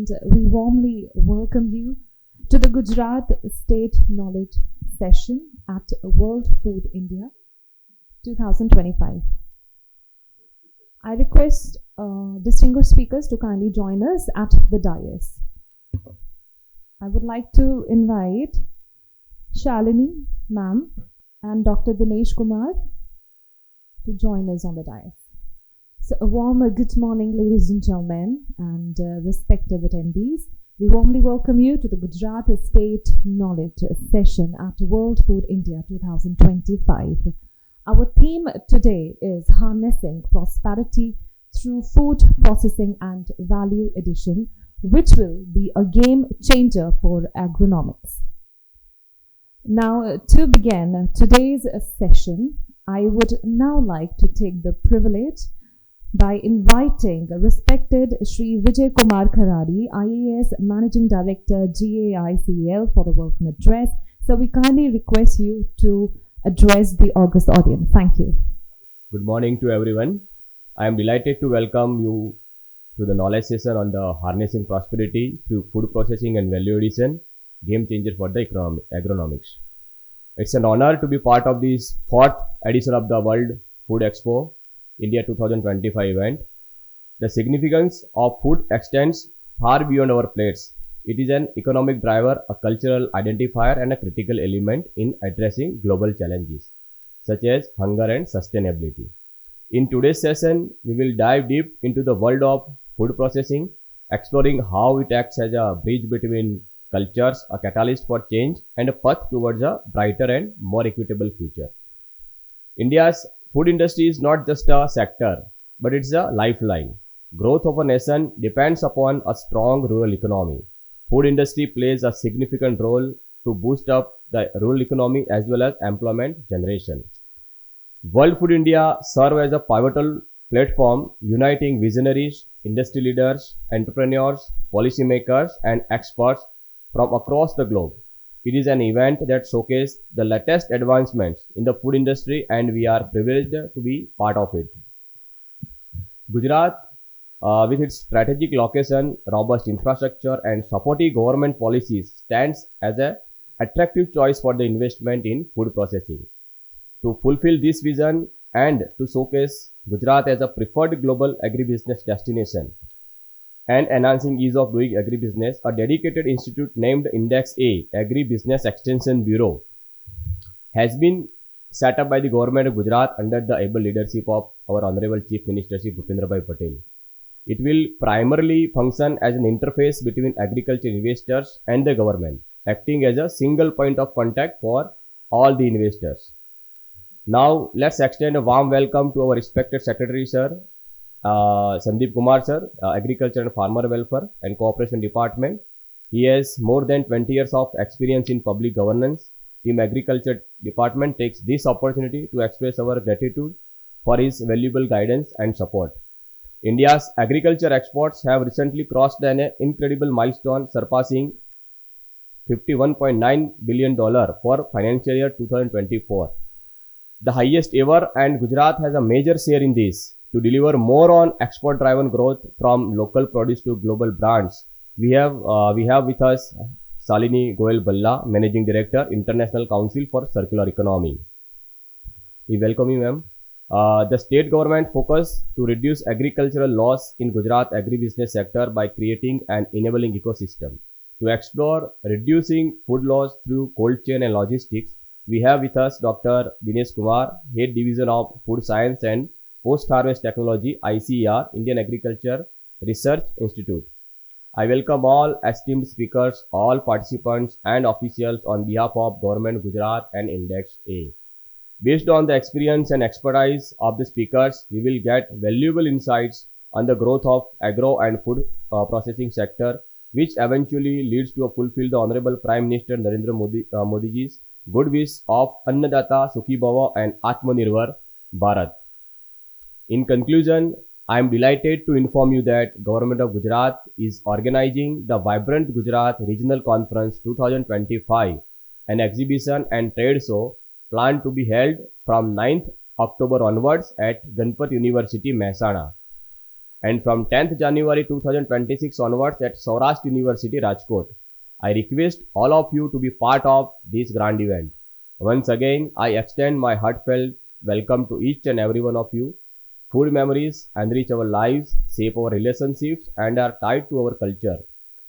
and we warmly welcome you to the Gujarat State Knowledge Session at World Food India 2025. I request distinguished speakers to kindly join us at the dais. I would like to invite Shalini ma'am and Dr. Dinesh Kumar to join us on the dais. So a warm good morning, ladies and gentlemen, and respective attendees. We warmly welcome you to the Gujarat State Knowledge Session at World Food India 2025. Our theme today is harnessing prosperity through food processing and value addition, which will be a game changer for agronomics. Now, to begin today's session, I would now like to take the privilege by inviting respected Shri Vijay Kumar Kharari, IAS Managing Director, GAICL, for the welcome address. So we kindly request you to address the august audience. Thank you. Good morning to everyone. I am delighted to welcome you to the knowledge session on the harnessing prosperity through food processing and value addition, game changer for the agronomics. It's an honor to be part of this fourth edition of the World Food Expo India 2025 event. The significance of food extends far beyond our plates. It is an economic driver, a cultural identifier, and a critical element in addressing global challenges such as hunger and sustainability. In today's session, we will dive deep into the world of food processing, exploring how it acts as a bridge between cultures, a catalyst for change, and a path towards a brighter and more equitable future. India's food industry is not just a sector, but it's a lifeline. Growth of a nation depends upon a strong rural economy. Food industry plays a significant role to boost up the rural economy as well as employment generation. World Food India serves as a pivotal platform uniting visionaries, industry leaders, entrepreneurs, policymakers, and experts from across the globe. It is an event that showcases the latest advancements in the food industry, and we are privileged to be part of it. Gujarat, with its strategic location, robust infrastructure, and supportive government policies, stands as an attractive choice for the investment in food processing. To fulfill this vision and to showcase Gujarat as a preferred global agribusiness destination and enhancing ease of doing agribusiness, a dedicated institute named Index A, Agribusiness Extension Bureau, has been set up by the government of Gujarat under the able leadership of our Honorable Chief Minister Shri Bhupendrabhai Patel. It will primarily function as an interface between agriculture investors and the government, acting as a single point of contact for all the investors. Now, let's extend a warm welcome to our respected Secretary, Sir, Sandeep Kumar Sir, Agriculture and Farmer Welfare and Cooperation Department. He has more than 20 years of experience in public governance. Team Agriculture Department takes this opportunity to express our gratitude for his valuable guidance and support. India's agriculture exports have recently crossed an incredible milestone, surpassing $51.9 billion for financial year 2024. The highest ever, and Gujarat has a major share in this. To deliver more on export-driven growth from local produce to global brands, we have with us Shalini Goyal Balla, Managing Director, International Council for Circular Economy. We welcome you, ma'am. The state government focus to reduce agricultural loss in Gujarat agribusiness sector by creating an enabling ecosystem. To explore reducing food loss through cold chain and logistics, we have with us Dr. Dinesh Kumar, Head Division of Food Science and Post-Harvest Technology, ICER, Indian Agriculture Research Institute. I welcome all esteemed speakers, all participants and officials on behalf of Government Gujarat and Index A. Based on the experience and expertise of the speakers, we will get valuable insights on the growth of agro and food processing sector, which eventually leads to fulfill the Honorable Prime Minister Narendra Modiji's good wish of Annadata Sukhi Bhava and Atmanirbhar Bharat. In conclusion, I am delighted to inform you that Government of Gujarat is organizing the Vibrant Gujarat Regional Conference 2025, an exhibition and trade show planned to be held from 9th October onwards at Ganpat University, Mehsana. and from 10th January 2026 onwards at Saurashtra University, Rajkot. I request all of you to be part of this grand event. Once again, I extend my heartfelt welcome to each and every one of you. Food memories enrich our lives, shape our relationships, and are tied to our culture.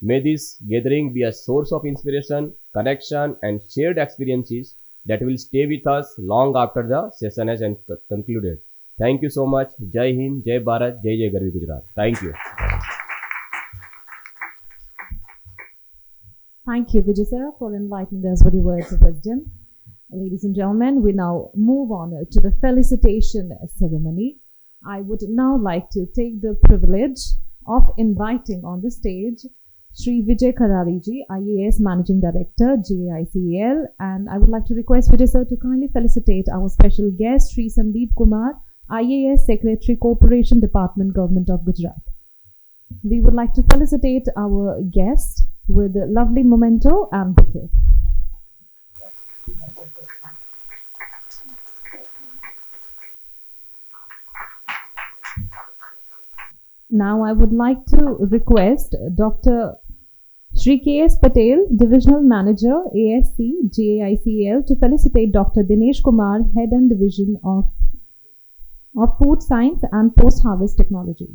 May this gathering be a source of inspiration, connection, and shared experiences that will stay with us long after the session has concluded. Thank you so much. Jai Hind, Jai Bharat, Jai Jai Garvi Gujarat. Thank you. Thank you, Vijay sir, for enlightening us with your words of wisdom. Ladies and gentlemen, we now move on to the felicitation ceremony. I would now like to take the privilege of inviting on the stage Shri Vijay Kharari ji, IAS Managing Director, JICL, and I would like to request Vijay sir to kindly felicitate our special guest, Shri Sandeep Kumar, IAS Secretary, Corporation Department, Government of Gujarat. We would like to felicitate our guest with a lovely memento and bouquet. Now I would like to request Dr. Shri K.S. Patel, Divisional Manager, ASC, JICL, to felicitate Dr. Dinesh Kumar, Head and Division of Food Science and Post-Harvest Technology.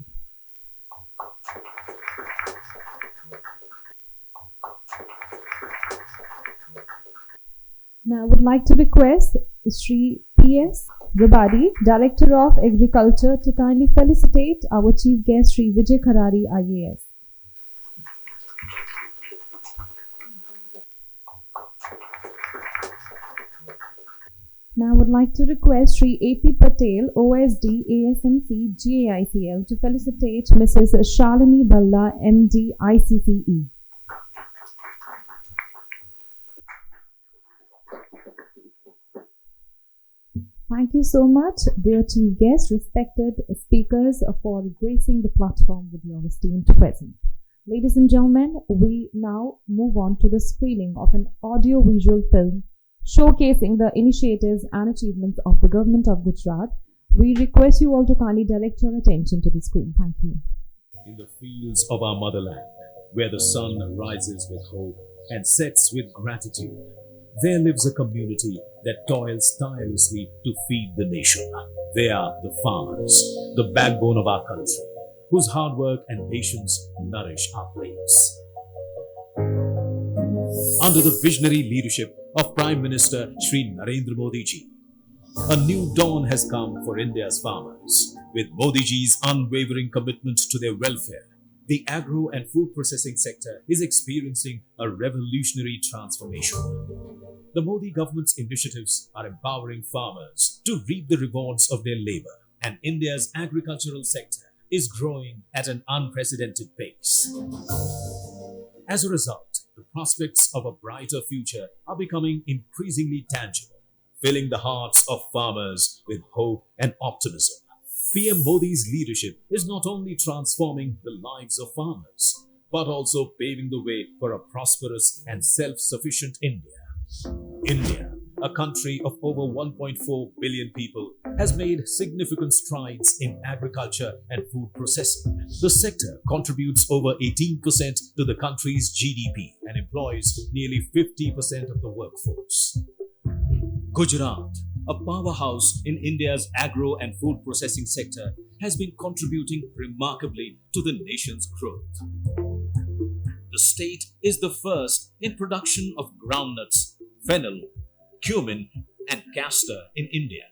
Now I would like to request Shri P.S. Rabadi, Director of Agriculture, to kindly felicitate our Chief Guest, Shri Vijay Kharari, IAS. Now I would like to request Shri A.P. Patel, OSD, ASMC, JICL, to felicitate Mrs. Shalini Balla, MD, ICCE. Thank you so much, dear Chief Guests, respected speakers, for gracing the platform with your esteemed presence. Ladies and gentlemen, we now move on to the screening of an audio-visual film showcasing the initiatives and achievements of the Government of Gujarat. We request you all to kindly direct your attention to the screen. Thank you. In the fields of our motherland, where the sun rises with hope and sets with gratitude, there lives a community that toils tirelessly to feed the nation. They are the farmers, the backbone of our country, whose hard work and patience nourish our plates. Under the visionary leadership of Prime Minister Shri Narendra Modi ji, a new dawn has come for India's farmers. With Modi ji's unwavering commitment to their welfare, the agro and food processing sector is experiencing a revolutionary transformation. The Modi government's initiatives are empowering farmers to reap the rewards of their labor, and India's agricultural sector is growing at an unprecedented pace. As a result, the prospects of a brighter future are becoming increasingly tangible, filling the hearts of farmers with hope and optimism. PM Modi's leadership is not only transforming the lives of farmers, but also paving the way for a prosperous and self-sufficient India. India, a country of over 1.4 billion people, has made significant strides in agriculture and food processing. The sector contributes over 18% to the country's GDP and employs nearly 50% of the workforce. Gujarat, a powerhouse in India's agro and food processing sector, has been contributing remarkably to the nation's growth. The state is the first in production of groundnuts, fennel, cumin, and castor in India.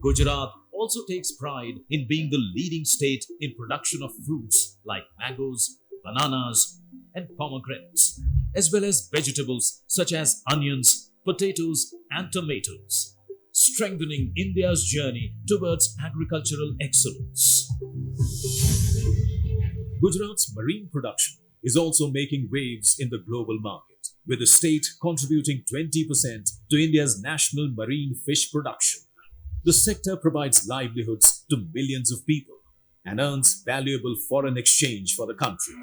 Gujarat also takes pride in being the leading state in production of fruits like mangoes, bananas, and pomegranates, as well as vegetables such as onions, potatoes, and tomatoes, strengthening India's journey towards agricultural excellence. Gujarat's marine production is also making waves in the global market, with the state contributing 20% to India's national marine fish production. The sector provides livelihoods to millions of people and earns valuable foreign exchange for the country.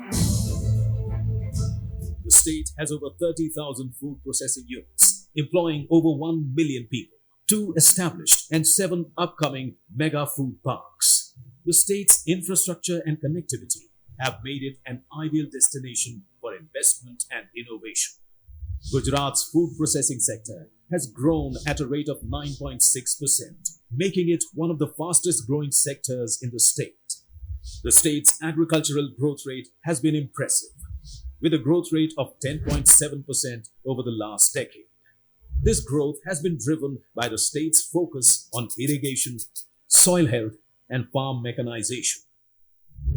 The state has over 30,000 food processing units, employing over 1 million people, 2 established and 7 upcoming mega food parks. The state's infrastructure and connectivity have made it an ideal destination for investment and innovation. Gujarat's food processing sector has grown at a rate of 9.6%, making it one of the fastest growing sectors in the state. The state's agricultural growth rate has been impressive, with a growth rate of 10.7% over the last decade. This growth has been driven by the state's focus on irrigation, soil health, and farm mechanization.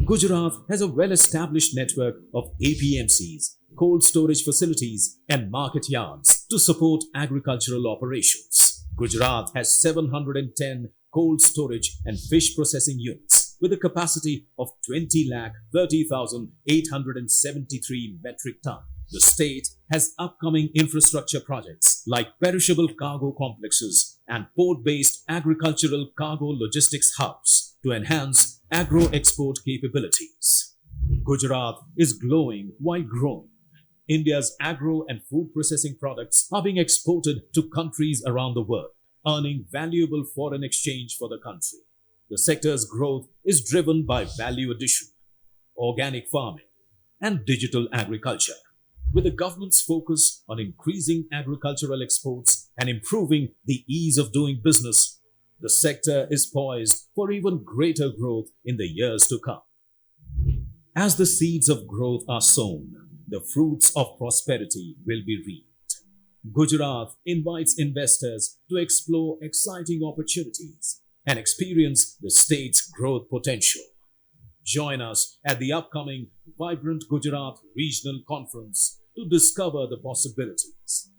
Gujarat has a well-established network of APMCs, cold storage facilities, and market yards to support agricultural operations. Gujarat has 710 cold storage and fish processing units with a capacity of 20,30,873 metric tons. The state has upcoming infrastructure projects like perishable cargo complexes and port-based agricultural cargo logistics hubs to enhance agro-export capabilities. Gujarat is glowing while growing. India's agro and food processing products are being exported to countries around the world, earning valuable foreign exchange for the country. The sector's growth is driven by value addition, organic farming, and digital agriculture. With the government's focus on increasing agricultural exports and improving the ease of doing business, the sector is poised for even greater growth in the years to come. As the seeds of growth are sown, the fruits of prosperity will be reaped. Gujarat invites investors to explore exciting opportunities and experience the state's growth potential. Join us at the upcoming Vibrant Gujarat Regional Conference to discover the possibilities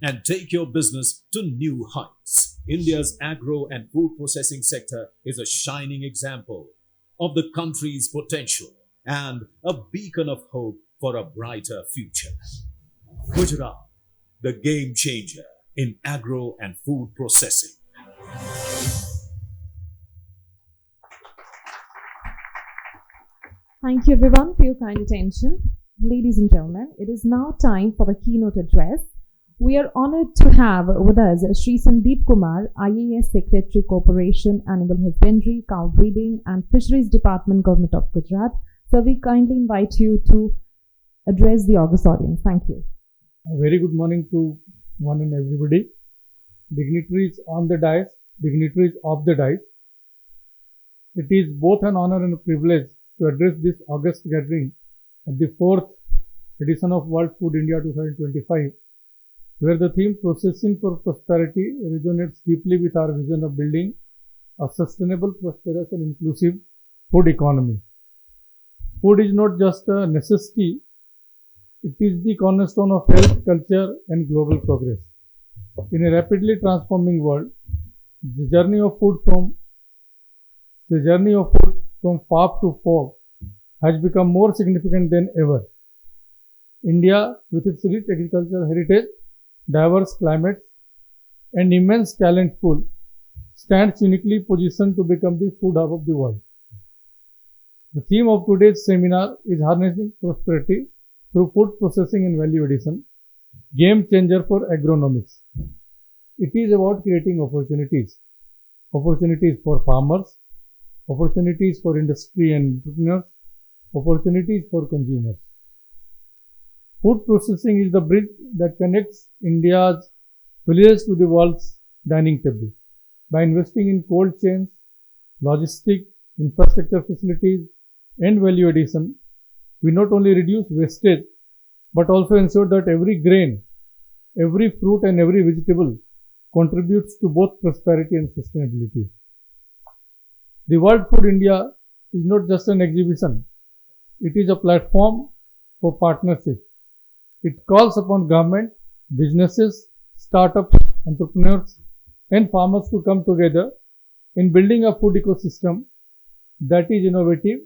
and take your business to new heights. India's agro and food processing sector is a shining example of the country's potential and a beacon of hope for a brighter future. Gujarat, the game changer in agro and food processing. Thank you everyone for your kind attention. Ladies and gentlemen, it is now time for the keynote address. We are honored to have with us Shri Sandeep Kumar, IAS Secretary Corporation, Animal Husbandry, Cow Breeding and Fisheries Department, Government of Gujarat. So we kindly invite you to address the august audience. Thank you. A very good morning to one and everybody. Dignitaries on the dais, dignitaries of the dais. It is both an honor and a privilege to address this august gathering at the 4th edition of World Food India 2025, where the theme Processing for Prosperity resonates deeply with our vision of building a sustainable, prosperous and inclusive food economy. Food is not just a necessity, it is the cornerstone of health, culture and global progress. In a rapidly transforming world, the journey of food from farm to fork has become more significant than ever. India, with its rich agricultural heritage, diverse climates, and immense talent pool, stands uniquely positioned to become the food hub of the world. The theme of today's seminar is Harnessing Prosperity through Food Processing and Value Addition, Game Changer for Agronomics. It is about creating opportunities for farmers, opportunities for industry and entrepreneurs, opportunities for consumers. Food processing is the bridge that connects India's villages to the world's dining table. By investing in cold chains, logistic, infrastructure facilities, and value addition, we not only reduce wastage, but also ensure that every grain, every fruit, and every vegetable contributes to both prosperity and sustainability. The World Food India is not just an exhibition, it is a platform for partnership. It calls upon government, businesses, startups, entrepreneurs, and farmers to come together in building a food ecosystem that is innovative,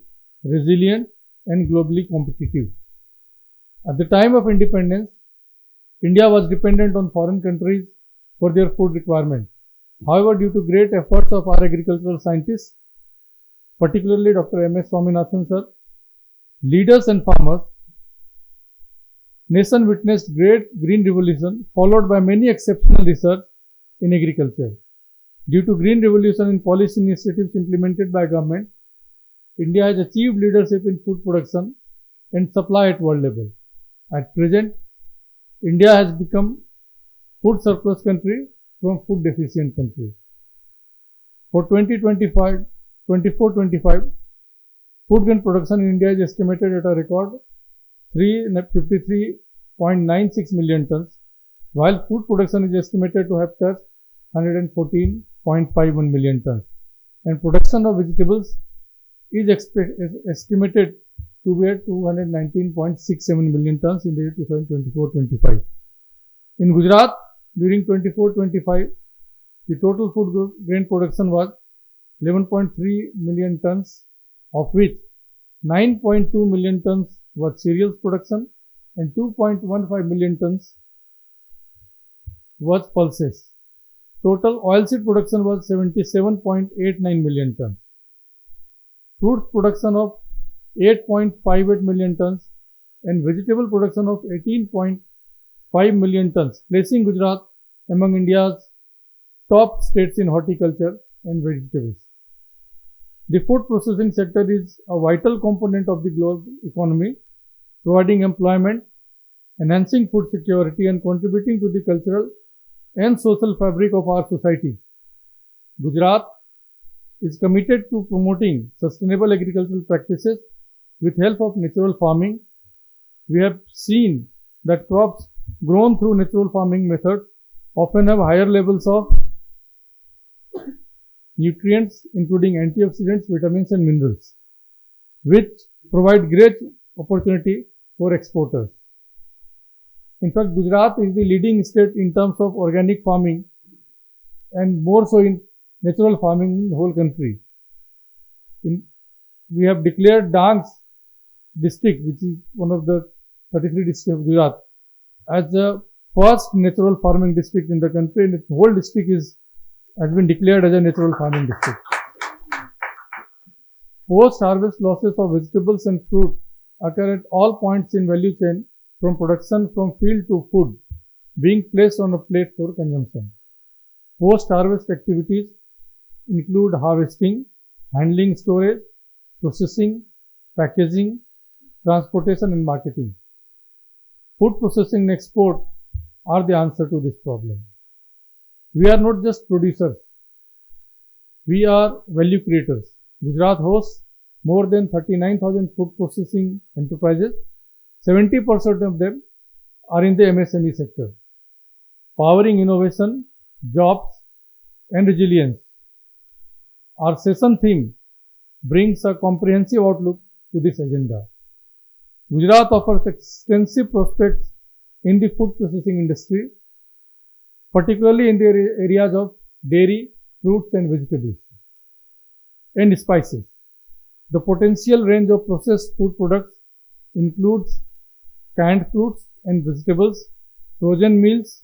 resilient, and globally competitive. At the time of independence, India was dependent on foreign countries for their food requirements. However, due to great efforts of our agricultural scientists, particularly Dr. M.S. Swaminathan sir, leaders and farmers, nation witnessed great green revolution followed by many exceptional research in agriculture. Due to green revolution and policy initiatives implemented by government, India has achieved leadership in food production and supply at world level. At present, India has become food surplus country from food deficient country. For 2024-25, food grain production in India is estimated at a record 353.96 million tons, while food production is estimated to have touched 114.51 million tons, and production of vegetables is estimated to be at 219.67 million tons in the year 2024-25. In Gujarat, during 24-25, the total food grain production was 11.3 million tons, of which 9.2 million tons was cereals production and 2.15 million tons was pulses. Total oilseed production was 77.89 million tons. Fruit production of 8.58 million tons and vegetable production of 18.5 million tons, placing Gujarat among India's top states in horticulture and vegetables. The food processing sector is a vital component of the global economy, providing employment, enhancing food security, and contributing to the cultural and social fabric of our society. Gujarat is committed to promoting sustainable agricultural practices with help of natural farming. We have seen that crops grown through natural farming methods often have higher levels of nutrients including antioxidants, vitamins and minerals, which provide great opportunity for exporters. In fact, Gujarat is the leading state in terms of organic farming and more so in natural farming in the whole country. We have declared Dang's district, which is one of the 33 districts of Gujarat, as the first natural farming district in the country, and its whole district has been declared as a natural farming district. Post-harvest losses of vegetables and fruit occur at all points in value chain from production from field to food being placed on a plate for consumption. Post-harvest activities include harvesting, handling, storage, processing, packaging, transportation and marketing. Food processing and export are the answer to this problem. We are not just producers, we are value creators. Gujarat hosts more than 39,000 food processing enterprises. 70% of them are in the MSME sector, powering innovation, jobs and resilience. Our session theme brings a comprehensive outlook to this agenda. Gujarat offers extensive prospects in the food processing industry, particularly in the areas of dairy, fruits and vegetables and spices. The potential range of processed food products includes canned fruits and vegetables, frozen meals,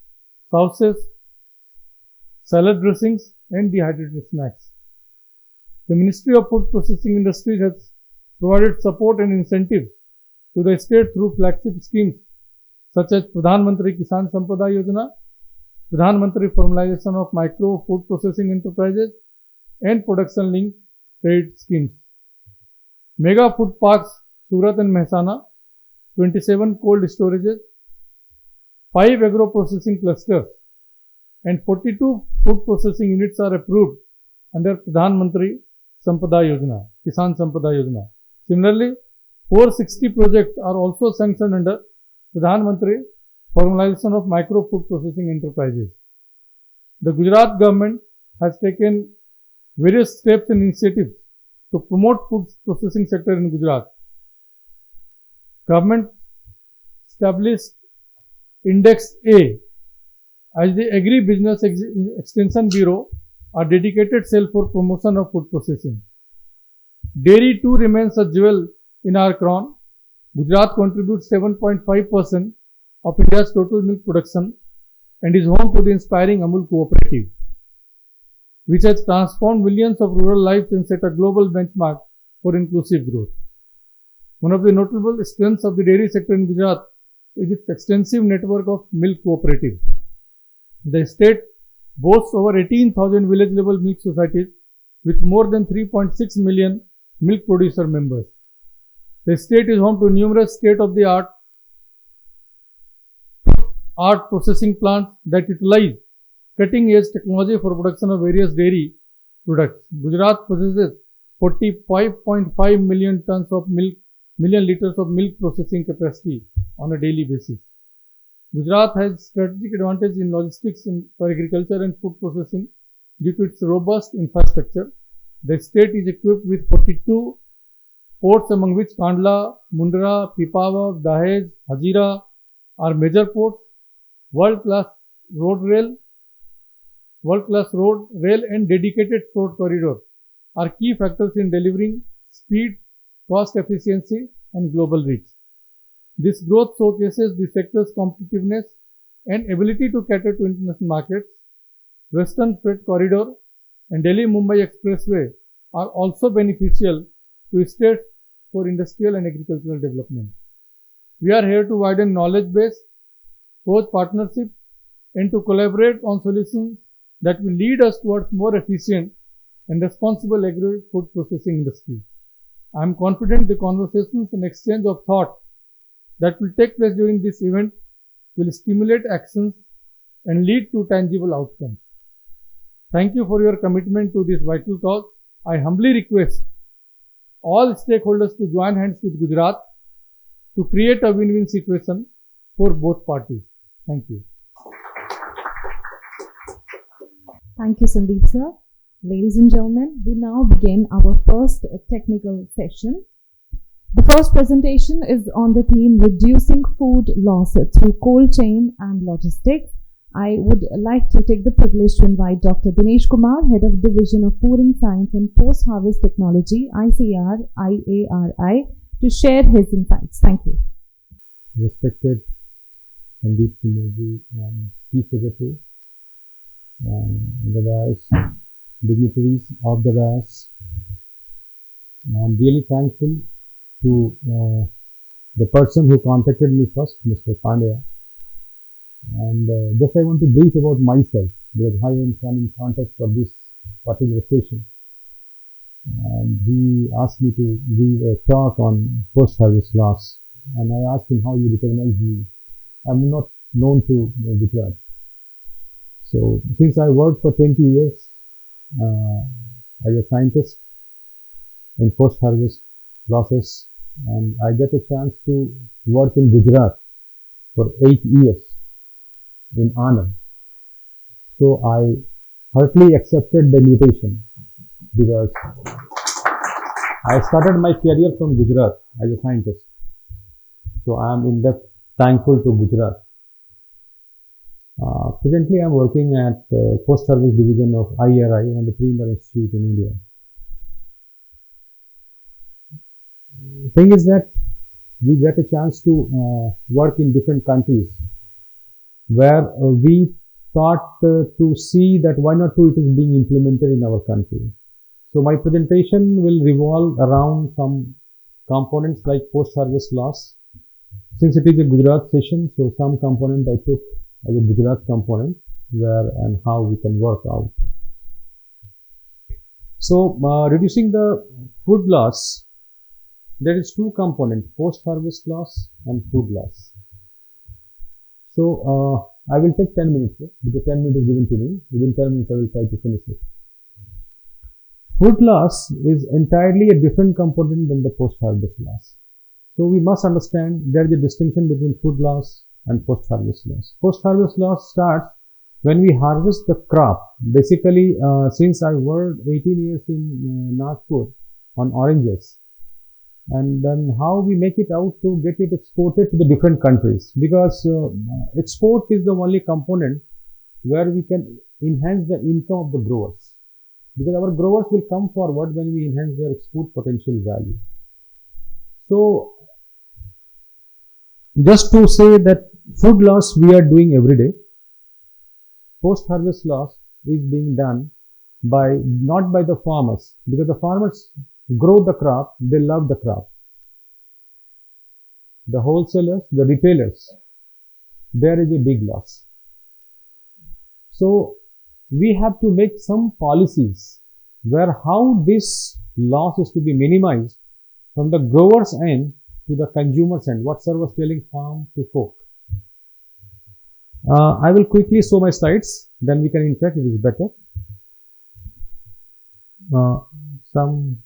sauces, salad dressings and dehydrated snacks. The Ministry of Food Processing Industries has provided support and incentives to the state through flagship schemes such as Pradhan Mantri Kisan Sampada Yojana, Pradhan Mantri Formalization of Micro Food Processing Enterprises and Production Linked Credit Schemes. Mega Food Parks Surat and Mehsana, 27 cold storages, 5 agro processing clusters and 42 food processing units are approved under Pradhan Mantri Sampada Yojana, Kisan Sampada Yojana. Similarly, 460 projects are also sanctioned under Pradhan Mantri Formalization of Micro Food Processing Enterprises. The Gujarat government has taken various steps and initiatives to promote food processing sector in Gujarat. Government established Index A as the Agri-Business Extension Bureau, a dedicated cell for promotion of food processing. Dairy too remains a jewel in our crown. Gujarat contributes 7.5% of India's total milk production and is home to the inspiring Amul cooperative, which has transformed millions of rural lives and set a global benchmark for inclusive growth. One of the notable strengths of the dairy sector in Gujarat is its extensive network of milk cooperatives. The state boasts over 18,000 village level milk societies with more than 3.6 million milk producer members. The state is home to numerous state-of-the-art processing plants that utilize cutting-edge technology for production of various dairy products. Gujarat possesses 45.5 million liters of milk processing capacity on a daily basis. Gujarat has strategic advantage in logistics for agriculture and food processing due to its robust infrastructure. The state is equipped with 42 ports, among which Kandla, Mundra, Pipavav, Dahej, Hazira are major ports. World-class road rail and dedicated road corridor are key factors in delivering speed, cost efficiency and global reach. This growth showcases the sector's competitiveness and ability to cater to international markets. Western Freight Corridor and Delhi-Mumbai Expressway are also beneficial to states for industrial and agricultural development. We are here to widen knowledge base, forge partnership, and to collaborate on solutions that will lead us towards more efficient and responsible agri-food processing industry. I am confident the conversations and exchange of thought that will take place during this event will stimulate actions and lead to tangible outcomes. Thank you for your commitment to this vital cause. I humbly request all stakeholders to join hands with Gujarat to create a win-win situation for both parties. Thank you. Thank you, Sandeep sir. Ladies and gentlemen, we now begin our first technical session. The first presentation is on the theme Reducing Food Loss Through Cold Chain and Logistics. I would like to take the privilege to invite Dr. Dinesh Kumar, Head of Division of Food and Science and Post-Harvest Technology, ICAR, IARI, to share his insights. Thank you. Respected Sandeep Kumarji, Chief Secretary, the dais, dignitaries of the dais. I'm really thankful to the person who contacted me first, Mr. Pandya. And just I want to brief about myself because I am in contact for this particular session. And he asked me to give a talk on post-harvest loss. And I asked him how you recognize me. I'm not known to Gujarat. So since I worked for 20 years as a scientist in post-harvest losses, and I get a chance to work in Gujarat for 8 years in honor. So I heartily accepted the invitation because I started my career from Gujarat as a scientist. So I am in depth thankful to Gujarat. Presently I am working at post-harvest division of IRI, one of the premier institute in India. The thing is that we get a chance to work in different countries where we thought to see that why not do it is being implemented in our country. So my presentation will revolve around some components like post-harvest loss. Since it is a Gujarat session, so some component I took as a Gujarat component where and how we can work out. So reducing the food loss, there is two components, post-harvest loss and food loss. So I will take 10 minutes because 10 minutes is given to me. Within 10 minutes I will try to finish it. Food loss is entirely a different component than the post-harvest loss. So we must understand there is a distinction between food loss and post-harvest loss. Post-harvest loss starts when we harvest the crop. Basically, since I worked 18 years in Nagpur on oranges, and then how we make it out to get it exported to the different countries, because export is the only component where we can enhance the income of the growers, because our growers will come forward when we enhance their export potential value. So just to say that food loss we are doing every day, post-harvest loss is being done by not by the farmers, because the farmers grow the crop, they love the crop. The wholesalers, the retailers, there is a big loss. So we have to make some policies where how this loss is to be minimized from the grower's end to the consumer's end. What sir was telling, farm to fork. I will quickly show my slides, then we can interact, it is better. Some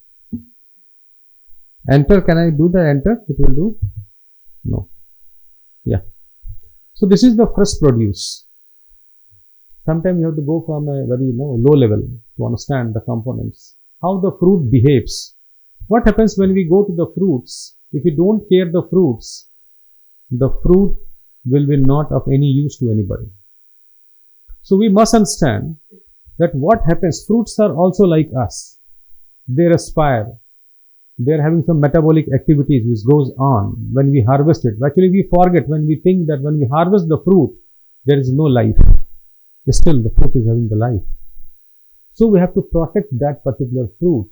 enter, can I do the enter? It will do? No. Yeah. So this is the fresh produce. Sometimes you have to go from a very low level to understand the components. How the fruit behaves. What happens when we go to the fruits? If you don't care the fruits, the fruit will be not of any use to anybody. So we must understand that what happens, fruits are also like us. They respire. They are having some metabolic activities which goes on when we harvest it. Actually, we forget when we think that when we harvest the fruit, there is no life. Still, the fruit is having the life. So we have to protect that particular fruit.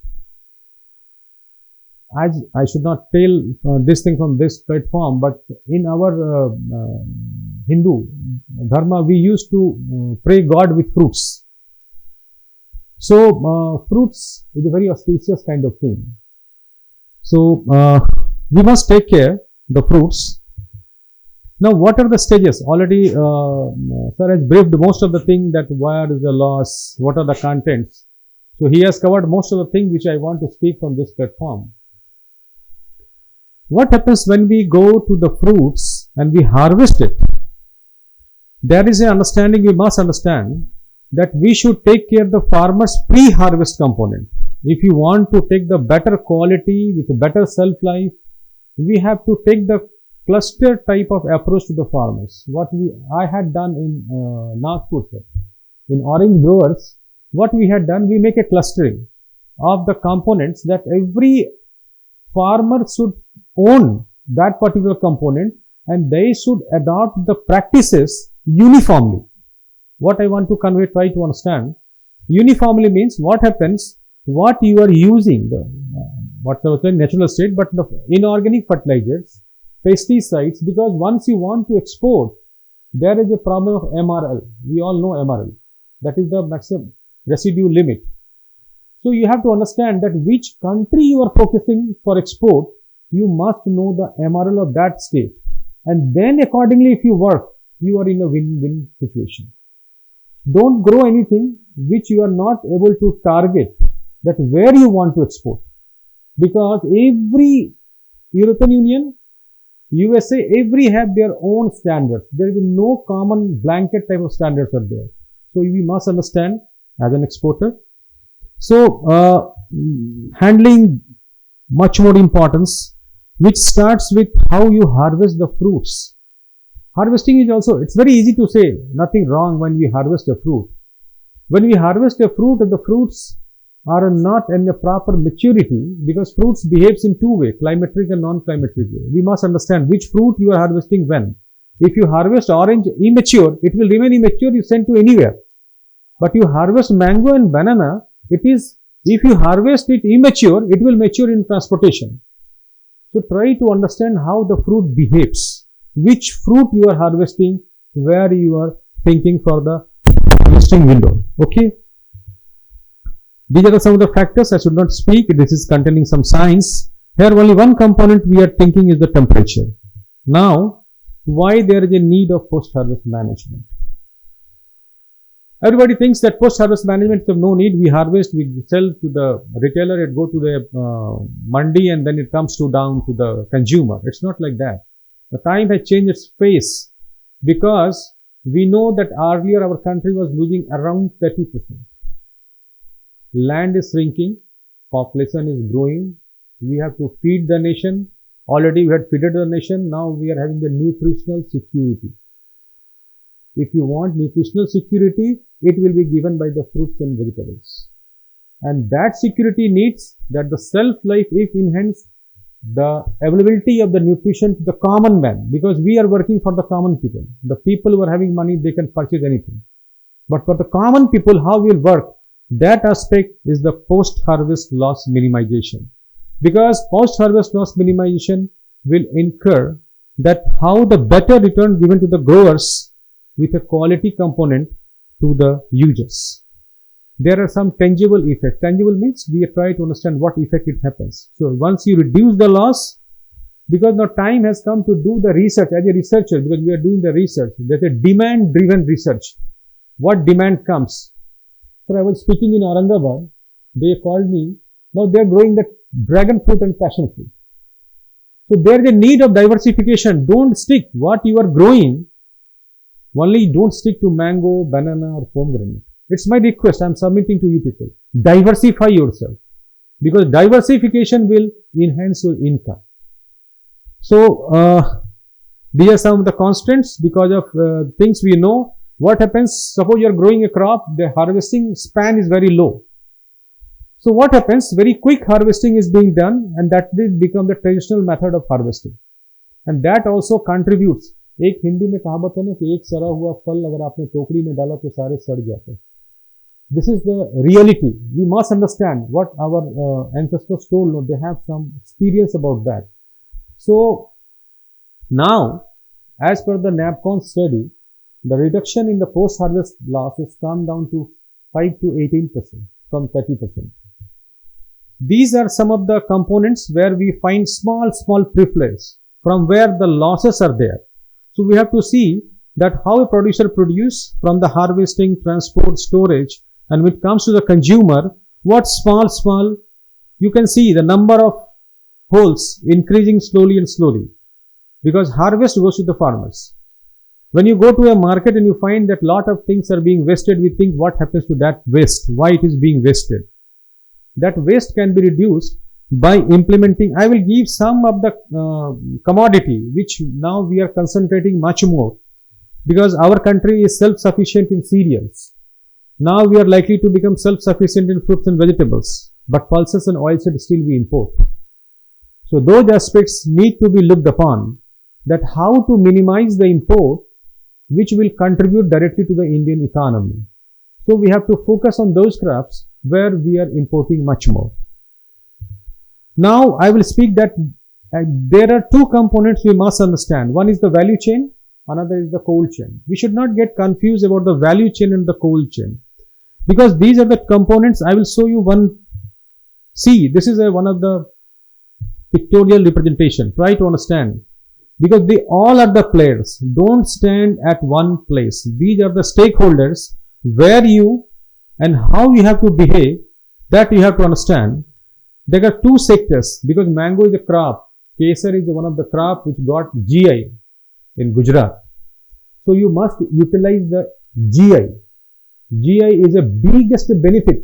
As I should not tell this thing from this platform, but in our Hindu dharma, we used to pray God with fruits. So fruits is a very auspicious kind of thing. So we must take care the fruits. Now, what are the stages? Already, sir has briefed most of the thing that where is the loss, what are the contents. So he has covered most of the thing which I want to speak from this platform. What happens when we go to the fruits and we harvest it? There is an understanding, we must understand that we should take care of the farmer's pre-harvest component. If you want to take the better quality with a better shelf life, we have to take the cluster type of approach to the farmers. What I had done in Nagpur, in orange growers, what we had done, we make a clustering of the components that every farmer should own that particular component and they should adopt the practices uniformly. What I want to convey, try to understand, uniformly means what happens, what you are using, what's the natural state, but the inorganic fertilizers, pesticides, because once you want to export, there is a problem of MRL. We all know MRL. That is the maximum residue limit. So you have to understand that which country you are focusing for export, you must know the MRL of that state. And then accordingly, if you work, you are in a win-win situation. Don't grow anything which you are not able to target that where you want to export. Because every European Union, USA, every have their own standards. There is no common blanket type of standards are there. So we must understand as an exporter. So handling much more importance, which starts with how you harvest the fruits. Harvesting is also, it's very easy to say, nothing wrong when we harvest a fruit. When we harvest a fruit, the fruits are not in a proper maturity because fruits behaves in two ways, climatic and non-climatic way. We must understand which fruit you are harvesting when. If you harvest orange immature, it will remain immature, you send to anywhere. But you harvest mango and banana, it is, if you harvest it immature, it will mature in transportation. So try to understand how the fruit behaves, which fruit you are harvesting, where you are thinking for the harvesting window. Okay. These are some of the factors I should not speak. This is containing some science. Here only one component we are thinking is the temperature. Now, why there is a need of post-harvest management? Everybody thinks that post-harvest management is of no need. We harvest, we sell to the retailer, it go to the mandi and then it comes to down to the consumer. It's not like that. The time has changed its face because we know that earlier our country was losing around 30%. Land is shrinking, population is growing, we have to feed the nation. Already we had fed the nation, now we are having the nutritional security. If you want nutritional security, it will be given by the fruits and vegetables. And that security needs that the self-life, if enhanced, the availability of the nutrition to the common man, because we are working for the common people. The people who are having money, they can purchase anything. But for the common people, how we will work? That aspect is the post-harvest loss minimization. Because post-harvest loss minimization will incur that how the better return given to the growers with a quality component to the users. There are some tangible effects. Tangible means we try to understand what effect it happens. So once you reduce the loss, because now time has come to do the research as a researcher, because we are doing the research. There's a demand-driven research. What demand comes? So I was speaking in Aurangabad. They called me. Now they are growing the dragon fruit and passion fruit. So there is a need of diversification. Don't stick what you are growing. Only don't stick to mango, banana or pomegranate. It's my request. I'm submitting to you people. Diversify yourself. Because diversification will enhance your income. So, these are some of the constants because of things we know. What happens? Suppose you are growing a crop, the harvesting span is very low. So what happens? Very quick harvesting is being done and that will become the traditional method of harvesting. And that also contributes. एक हिंदी में कहावत है ना कि एक सड़ा हुआ फल अगर आपने टोकरी में डाला तो सारे सड़ जाते हैं. This is the reality. We must understand what our ancestors told. No, they have some experience about that. So now, as per the NAPCON study, the reduction in the post-harvest loss has come down to 5 to 18% from 30%. These are some of the components where we find small privilege from where the losses are there. So we have to see that how a producer produce from the harvesting, transport, storage, and when it comes to the consumer, what small, you can see the number of holes increasing slowly and slowly because harvest goes to the farmers. When you go to a market and you find that lot of things are being wasted, we think what happens to that waste, why it is being wasted. That waste can be reduced by implementing. I will give some of the commodity which now we are concentrating much more because our country is self-sufficient in cereals. Now we are likely to become self-sufficient in fruits and vegetables, but pulses and oilseeds still we import. So those aspects need to be looked upon, that how to minimize the import which will contribute directly to the Indian economy. So we have to focus on those crops where we are importing much more. Now I will speak that there are two components we must understand. One is the value chain, another is the cold chain. We should not get confused about the value chain and the cold chain because these are the components. I will show you one. See, this is one of the pictorial representation. Try to understand because they all are the players. Don't stand at one place. These are the stakeholders where you and how you have to behave, that you have to understand. There are two sectors because mango is a crop. Kesar is one of the crop which got GI in Gujarat. So you must utilize the GI. GI is the biggest benefit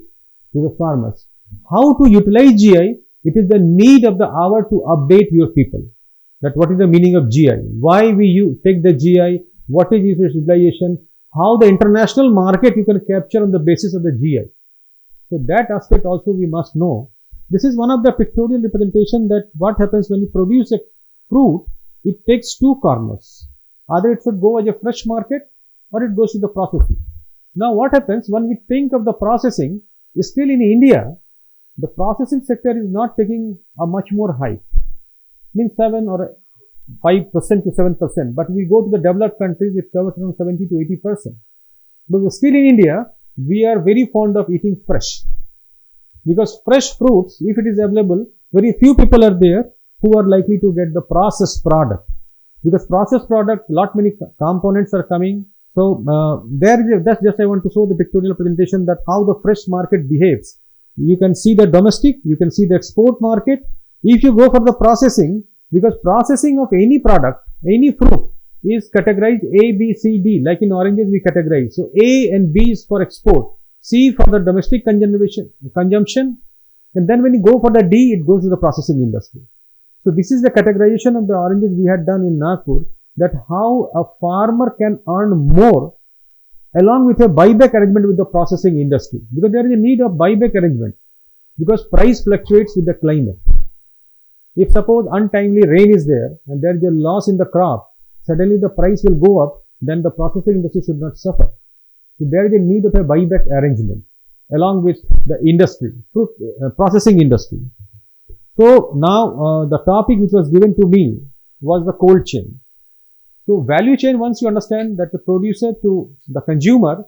to the farmers. How to utilize GI? It is the need of the hour to update your people. That what is the meaning of GI? Why we take the GI? What is its utilization? How the international market you can capture on the basis of the GI. So that aspect also we must know. This is one of the pictorial representation that what happens when you produce a fruit, it takes two corners. Either it should go as a fresh market or it goes to the processing. Now what happens when we think of the processing, still in India, the processing sector is not taking a much more hike. Means 7 or 5% to 7%. But we go to the developed countries, it covers around 70 to 80%. But still in India, we are very fond of eating fresh. Because fresh fruits, if it is available, very few people are there who are likely to get the processed product. Because processed product, lot many components are coming. So, that's just I want to show the pictorial presentation that how the fresh market behaves. You can see the domestic, you can see the export market. If you go for the processing, because processing of any product, any fruit is categorized A, B, C, D. Like in oranges we categorize. So A and B is for export. C for the domestic consumption. And then when you go for the D, it goes to the processing industry. So this is the categorization of the oranges we had done in Nagpur, that how a farmer can earn more along with a buyback arrangement with the processing industry. Because there is a need of buyback arrangement. Because price fluctuates with the climate. If suppose untimely rain is there and there is a loss in the crop, suddenly the price will go up, then the processing industry should not suffer. So there is a need of a buyback arrangement along with the industry, fruit processing industry. So now the topic which was given to me was the cold chain. So value chain, once you understand that the producer to the consumer,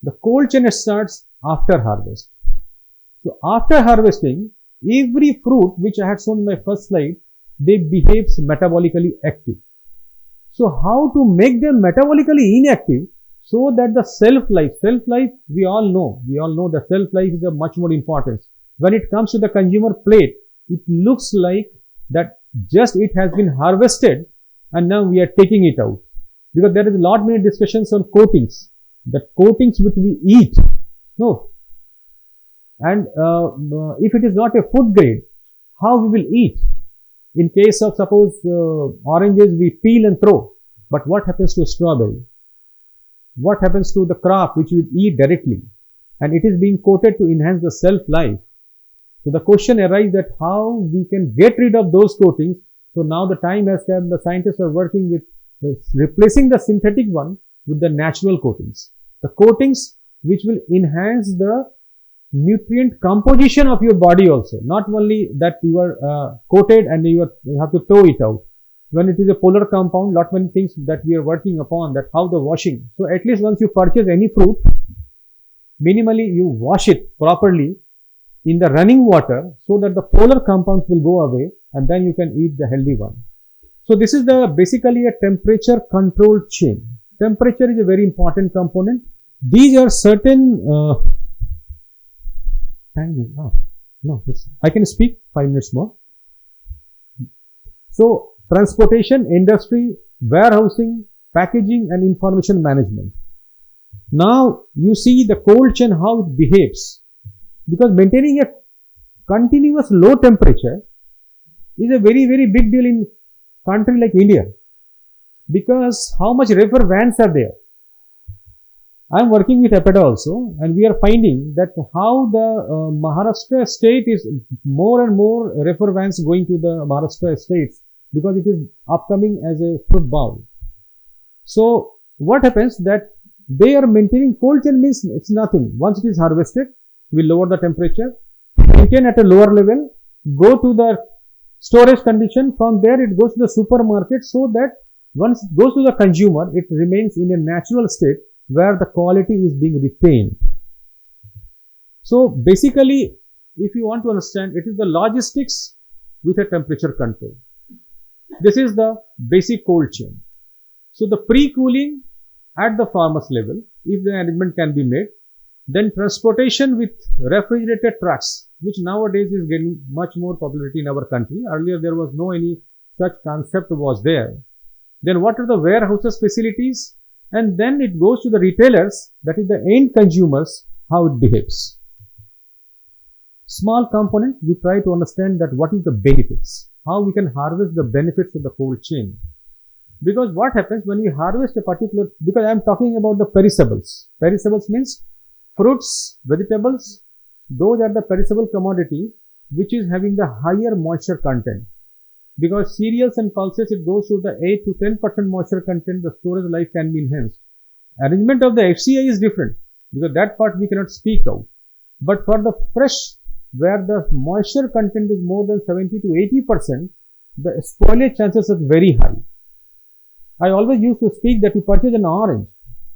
The cold chain starts after harvest. So after harvesting, every fruit which I had shown in my first slide, they behaves metabolically active. So how to make them metabolically inactive so that the shelf life, we all know that shelf life is of much more importance. When it comes to the consumer plate, it looks like that just it has been harvested and now we are taking it out. Because there is a lot many discussions on coatings. The coatings which we eat, no. And if it is not a food grade, how we will eat? In case of suppose oranges we peel and throw, but what happens to strawberry? What happens to the crop which we eat directly? And it is being coated to enhance the shelf life. So the question arises that how we can get rid of those coatings. So now the time has come, the scientists are working with replacing the synthetic one with the natural coatings. The coatings which will enhance the nutrient composition of your body also. Not only that you are coated and you have to throw it out. When it is a polar compound, lot many things that we are working upon, that how the washing. So at least once you purchase any fruit, minimally you wash it properly in the running water so that the polar compounds will go away and then you can eat the healthy one. So this is basically a temperature controlled chain. Temperature is a very important component. These are certain I can speak 5 minutes more. So transportation, industry, warehousing, packaging and information management. Now you see the cold chain, how it behaves, because maintaining a continuous low temperature is a very, very big deal in country like India, because how much reefer vans are there. I am working with EPEDA also, and we are finding that how the Maharashtra state is more and more reefer vans going to the Maharashtra states, because it is upcoming as a fruit bowl. So what happens that they are maintaining cold chain means it's nothing. Once it is harvested, we lower the temperature, maintain at a lower level, go to the storage condition. From there it goes to the supermarket, so that once it goes to the consumer, it remains in a natural state where the quality is being retained. So basically, if you want to understand, it is the logistics with a temperature control. This is the basic cold chain. So the pre-cooling at the farmer's level, if the arrangement can be made, then transportation with refrigerated trucks, which nowadays is getting much more popularity in our country. Earlier there was no any such concept was there. Then what are the warehouses facilities? And then it goes to the retailers, that is the end consumers, how it behaves. Small component, we try to understand that what is the benefits, how we can harvest the benefits of the cold chain. Because what happens when we harvest a particular, because I am talking about the perishables. Perishables means fruits, vegetables, those are the perishable commodity which is having the higher moisture content. Because cereals and pulses, it goes to the 8 to 10% moisture content, the storage life can be enhanced. Arrangement of the FCI is different, because that part we cannot speak out. But for the fresh, where the moisture content is more than 70 to 80%, the spoilage chances are very high. I always used to speak that you purchase an orange,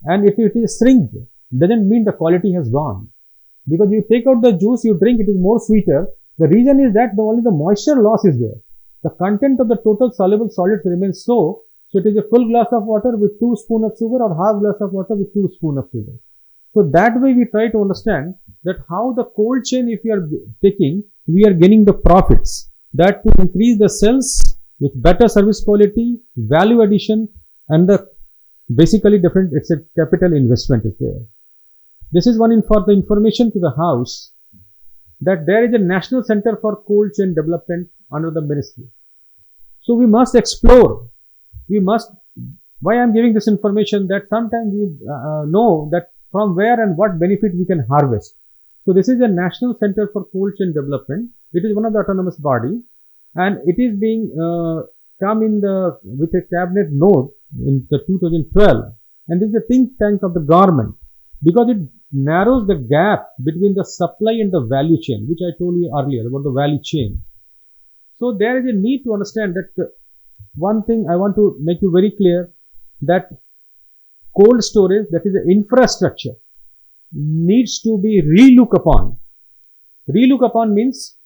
and if it is shrinked, doesn't mean the quality has gone. Because you take out the juice, you drink, it is more sweeter. The reason is that only the moisture loss is there. The content of the total soluble solids remains so it is a full glass of water with 2 spoons of sugar, or half glass of water with 2 spoons of sugar. So that way we try to understand that how the cold chain, if we are taking, we are gaining the profits, that to increase the sales with better service quality, value addition, and the basically different, it's a capital investment is there. This is one for the information to the house, that there is a National Center for Cold Chain Development under the ministry. So we must explore, why I am giving this information, that sometimes we know that from where and what benefit we can harvest. So this is a National Center for Cold Chain Development. It is one of the autonomous body, and it is being come in with a cabinet note in the 2012, and this is a think tank of the government, because it narrows the gap between the supply and the value chain, which I told you earlier about the value chain. So there is a need to understand that one thing I want to make you very clear, that cold storage, that is the infrastructure. needs to be relook upon. Relook upon means,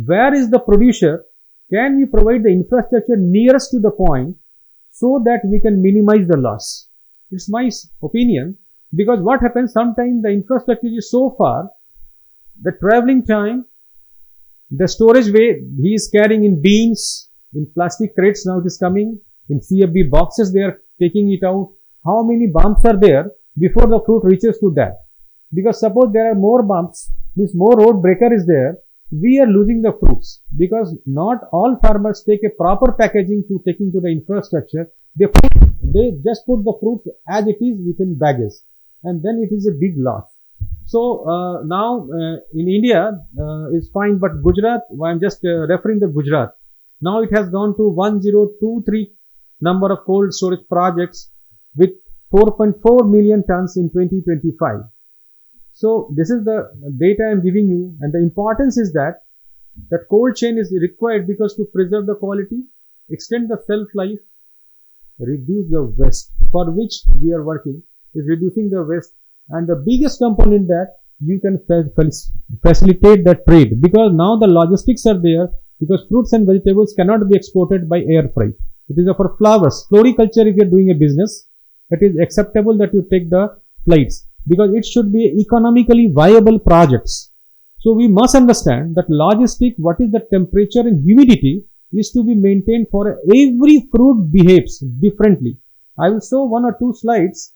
where is the producer? Can we provide the infrastructure nearest to the point so that we can minimize the loss? It's my opinion, because what happens sometimes, the infrastructure is so far, the traveling time, the storage weight, he is carrying in beans, in plastic crates, now it is coming, in CFB boxes they are taking it out. How many bumps are there before the fruit reaches to that? Because suppose there are more bumps, means more road breaker is there, we are losing the fruits, because not all farmers take a proper packaging to taking to the infrastructure. They just put the fruits as it is within baggage, and then it is a big loss. So now in India is fine, but Gujarat, I am just referring to Gujarat. Now it has gone to 1023 number of cold storage projects with 4.4 million tons in 2025. So this is the data I am giving you, and the importance is that cold chain is required because to preserve the quality, extend the shelf life, reduce the waste, for which we are working, is reducing the waste, and the biggest component that you can facilitate the trade, because now the logistics are there, because fruits and vegetables cannot be exported by air freight. It is for flowers, floriculture, if you are doing a business, it is acceptable that you take the flights, because it should be economically viable projects. So we must understand that logistic, what is the temperature and humidity is to be maintained for every fruit behaves differently. I will show one or two slides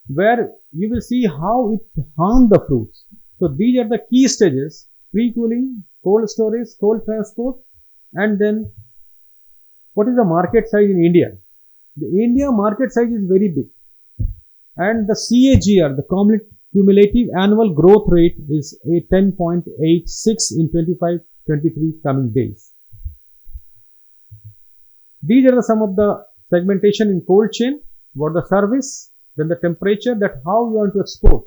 where you will see how it harms the fruits. So these are the key stages: pre-cooling, cold storage, cold transport, and then what is the market size in India? The India market size is very big, and the CAGR, the cumulative annual growth rate, is a 10.86 in 25-23 coming days. These are some of the segmentation in cold chain, what the service, then the temperature, that how you want to export.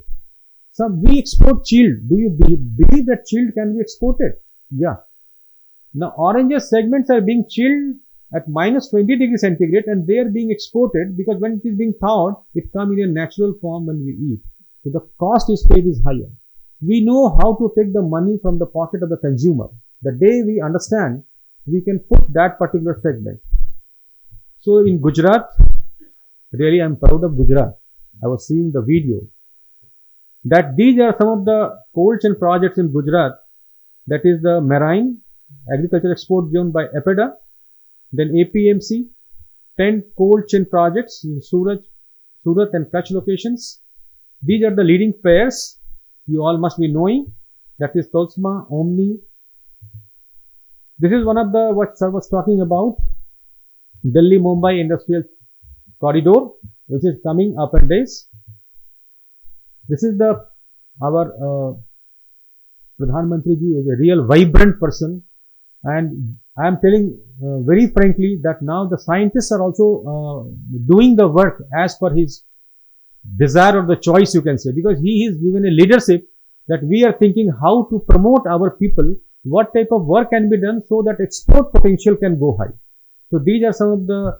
Some we export chilled. Do you believe that chilled can be exported? Yeah. Now oranges segments are being chilled at -20 degrees centigrade, and they are being exported because when it is being thawed, it comes in a natural form when we eat. So the cost is paid is higher. We know how to take the money from the pocket of the consumer. The day we understand, we can put that particular segment. So in Gujarat, really I am proud of Gujarat. I was seeing the video that these are some of the cold chain projects in Gujarat. That is the Marine Agriculture Export Zone by EPEDA, then APMC, 10 cold chain projects in Surat and Kutch locations. These are the leading players you all must be knowing. That is Tosma, Omni. This is one of the what I was talking about, Delhi Mumbai Industrial Corridor, which is coming up in days. This is our Pradhan Mantri ji is a real vibrant person, and I am telling very frankly that now the scientists are also doing the work as per his desire or the choice, you can say, because he is given a leadership that we are thinking how to promote our people, what type of work can be done so that export potential can go high. So these are some of the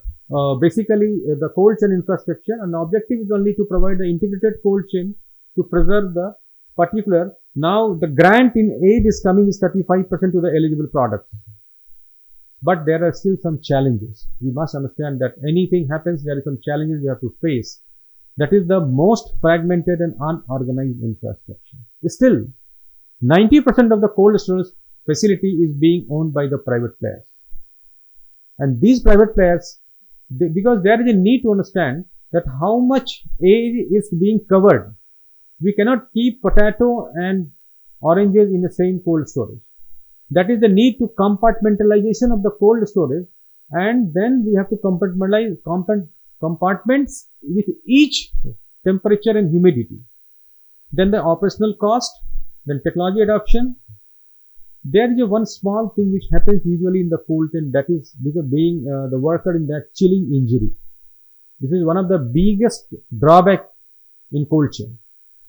basically the cold chain infrastructure, and the objective is only to provide the integrated cold chain to preserve the particular. Now the grant in aid is coming is 35% to the eligible products, but there are still some challenges. We must understand that anything happens, there are some challenges we have to face. That is the most fragmented and unorganized infrastructure. Still, 90% of the cold storage facility is being owned by the private players. And these private players, because there is a need to understand that how much area is being covered. We cannot keep potato and oranges in the same cold storage. That is the need to compartmentalization of the cold storage, and then we have to compartmentalize compartments with each temperature and humidity. Then the operational cost, then technology adoption. There is one small thing which happens usually in the cold chain, that is because being the worker in that chilling injury. This is one of the biggest drawback in cold chain.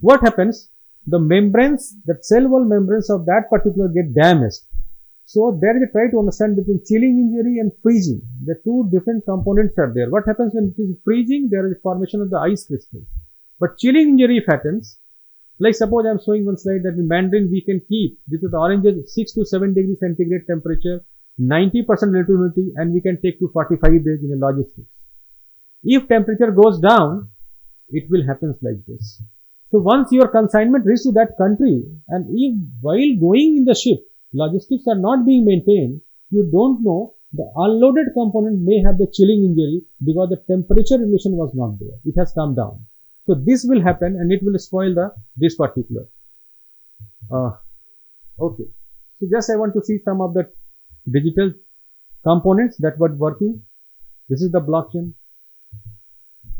What happens? The membranes, that cell wall membranes of that particular get damaged. So there is a try to understand between chilling injury and freezing. The two different components are there. What happens when it is freezing? There is formation of the ice crystals. But chilling injury, if happens, Like suppose I'm showing one slide that in Mandarin we can keep, this is the oranges, 6 to 7 degrees centigrade temperature, 90% relative humidity, and we can take to 45 days in a logistics. If temperature goes down, it will happen like this. So once your consignment reaches to that country, and if while going in the ship, logistics are not being maintained, you don't know, the unloaded component may have the chilling injury because the temperature relation was not there. It has come down. So this will happen and it will spoil this particular. Okay. So just I want to see some of the digital components that were working. This is the blockchain.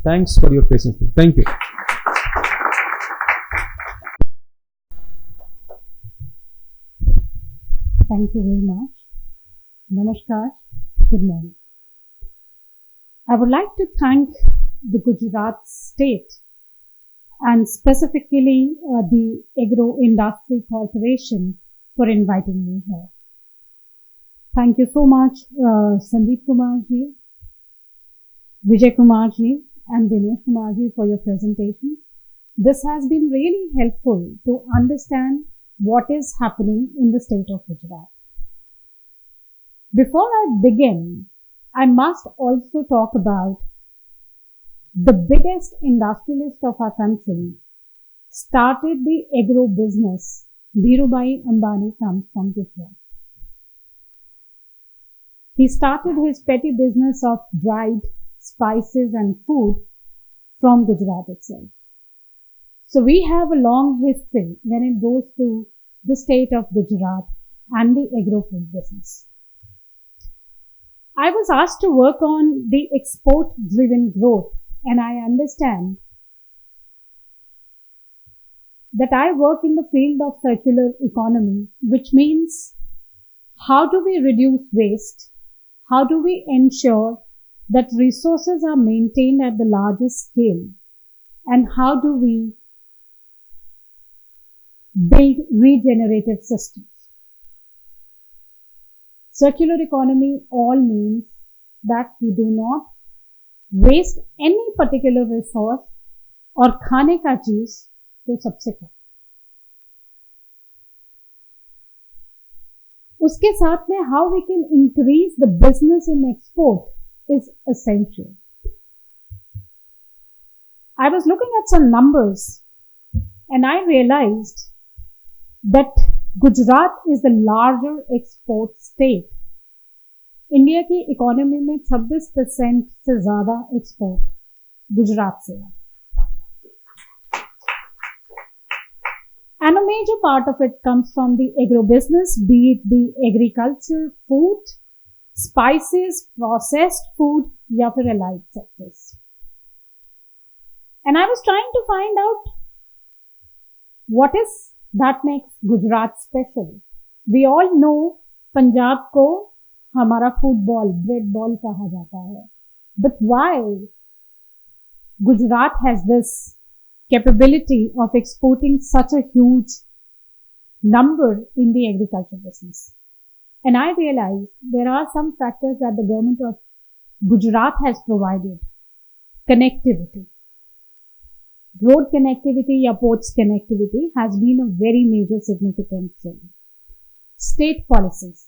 Thanks for your patience. Thank you. Thank you very much. Namaskar. Good morning. I would like to thank the Gujarat state and specifically the Agro Industry Corporation for inviting me here. Thank you so much, Sandeep Kumar ji, Vijay Kumar ji, and Dinesh Kumar ji for your presentations. This has been really helpful to understand what is happening in the state of Gujarat. Before I begin, I must also talk about the biggest industrialist of our country started the agro business. Dhirubhai Ambani comes from Gujarat. He started his petty business of dried spices and food from Gujarat itself. So we have a long history when it goes to the state of Gujarat and the agro food business. I was asked to work on the export driven growth, and I understand that I work in the field of circular economy, which means how do we reduce waste? How do we ensure that resources are maintained at the largest scale? And how do we build regenerative systems? Circular economy all means that we do not waste any particular resource और खाने का चीज तो सबसे कम. उसके साथ में how we can increase the business in export is essential. I was looking at some numbers and I realized that Gujarat is the larger export state. India की इकोनॉमी में 26% से ज्यादा एक्सपोर्ट गुजरात से है. And a major part of it comes from the agro business, be it the agriculture, food, spices, processed food, या फिर allied sectors. And I was trying to find out what is that makes Gujarat special. We all know Punjab को हमारा football, bread ball कहा जाता है. But why Gujarat has this capability of exporting such a huge number in the agriculture business? And I realized there are some factors that the government of Gujarat has provided. Connectivity. Road connectivity या ports connectivity has been a very major significant thing. State policies.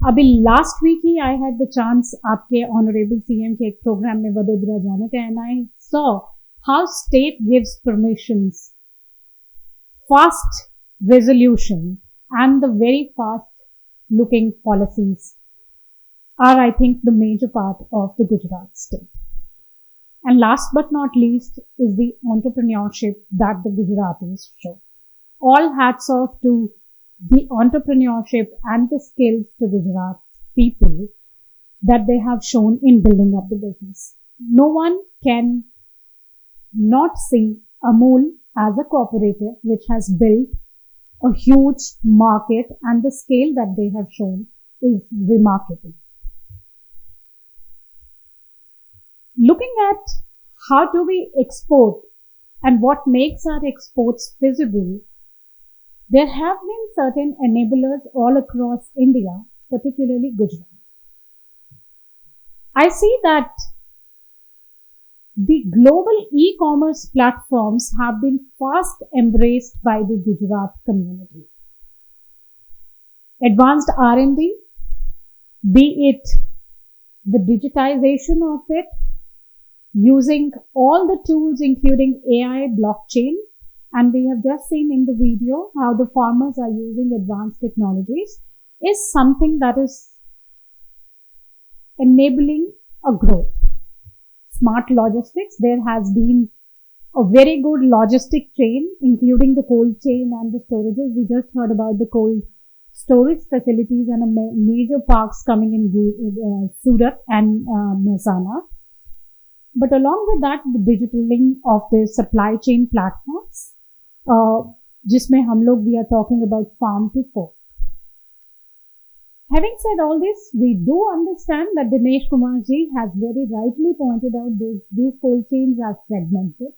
अभी last week ही I had the chance आपके honourable CM के एक programme में वडोदरा जाने का, and I saw how state gives permissions, fast resolution and the very fast looking policies are I think the major part of the Gujarat state. And last but not least is the entrepreneurship that the Gujaratis show. All hats off to the entrepreneurship and the skills to Gujarat people that they have shown in building up the business. No one can not see Amul as a cooperative which has built a huge market, and the scale that they have shown is remarkable. Looking at how do we export and what makes our exports feasible, there have been certain enablers all across India, particularly Gujarat. I see that the global e-commerce platforms have been fast embraced by the Gujarat community. Advanced R&D, be it the digitization of it, using all the tools including AI, blockchain, and we have just seen in the video how the farmers are using advanced technologies, is something that is enabling a growth. Smart logistics, there has been a very good logistic chain, including the cold chain and the storages. We just heard about the cold storage facilities and major parks coming in Surat and Mehsana. But along with that, the digitaling of the supply chain platforms, जिसमें हम लोग we are talking about farm to fork. Having said all this, we do understand that Dinesh Kumar ji has very rightly pointed out these cold chains are fragmented,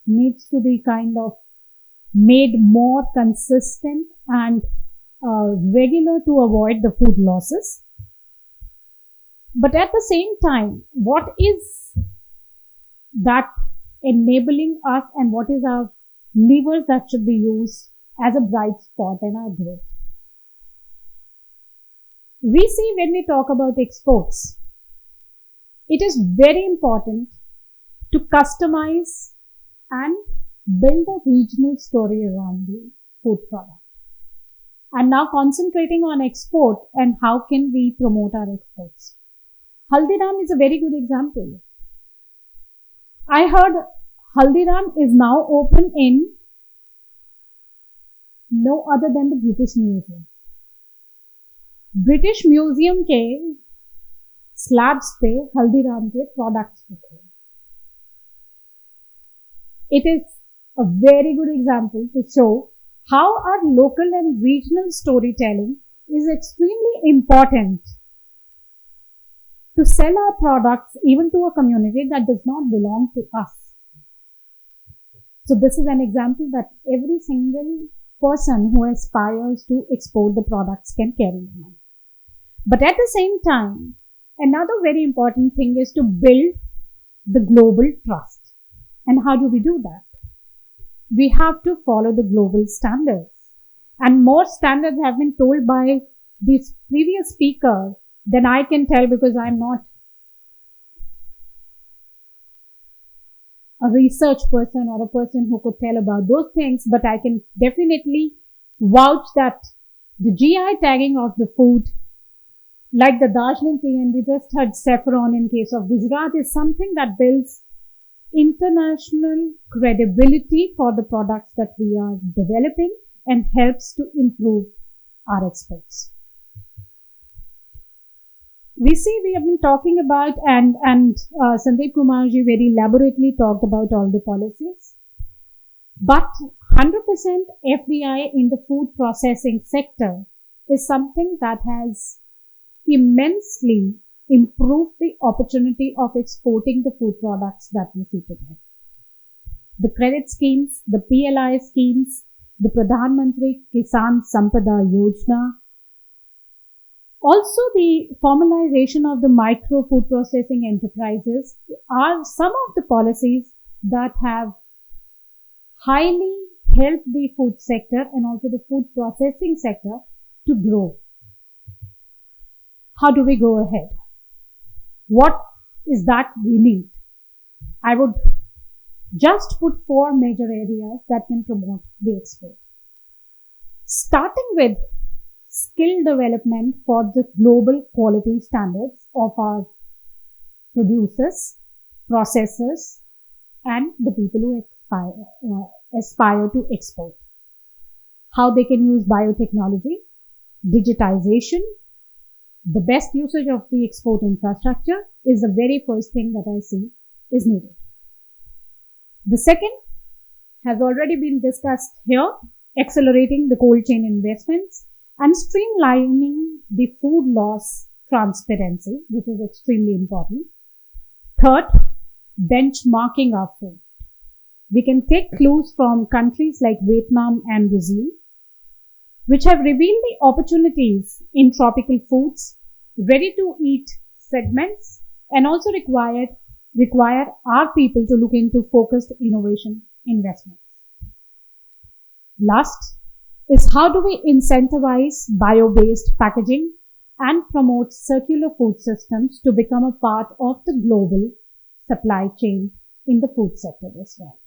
needs to be kind of made more consistent and regular to avoid the food losses. But at the same time, what is that enabling us and what is our levers that should be used as a bright spot in our growth? We see when we talk about exports, it is very important to customize and build a regional story around the food product. And now concentrating on export and how can we promote our exports. Haldiram is a very good example. I heard Haldiram is now open in no other than the British Museum. British museum के slabs पे हल्दीराम के products होते हैं. It is a very good example to show how our local and regional storytelling is extremely important to sell our products even to a community that does not belong to us. So this is an example that every single person who aspires to export the products can carry on. But at the same time, another very important thing is to build the global trust. And how do we do that? We have to follow the global standards. And more standards have been told by this previous speaker than I can tell, because I'm not a research person or a person who could tell about those things, but I can definitely vouch that the GI tagging of the food, like the Darjeeling tea, and we just had saffron in case of Gujarat, is something that builds international credibility for the products that we are developing and helps to improve our exports. We see we have been talking about and Sandeep Kumar ji very elaborately talked about all the policies. But 100% FDI in the food processing sector is something that has immensely improved the opportunity of exporting the food products that we see today. The credit schemes, the PLI schemes, the Pradhan Mantri Kisan Sampada Yojana, also the formalization of the micro food processing enterprises are some of the policies that have highly helped the food sector and also the food processing sector to grow. How do we go ahead? What is that we need? I would just put 4 major areas that can promote the export. Starting with skill development for the global quality standards of our producers, processors, and the people who aspire to export. How they can use biotechnology, digitization. The best usage of the export infrastructure is the very first thing that I see is needed. The second has already been discussed here, accelerating the cold chain investments and streamlining the food loss transparency, which is extremely important. Third, benchmarking our food. We can take clues from countries like Vietnam and Brazil, which have revealed the opportunities in tropical foods, ready-to-eat segments, and also required require our people to look into focused innovation investments. Last is how do we incentivize bio-based packaging and promote circular food systems to become a part of the global supply chain in the food sector as well.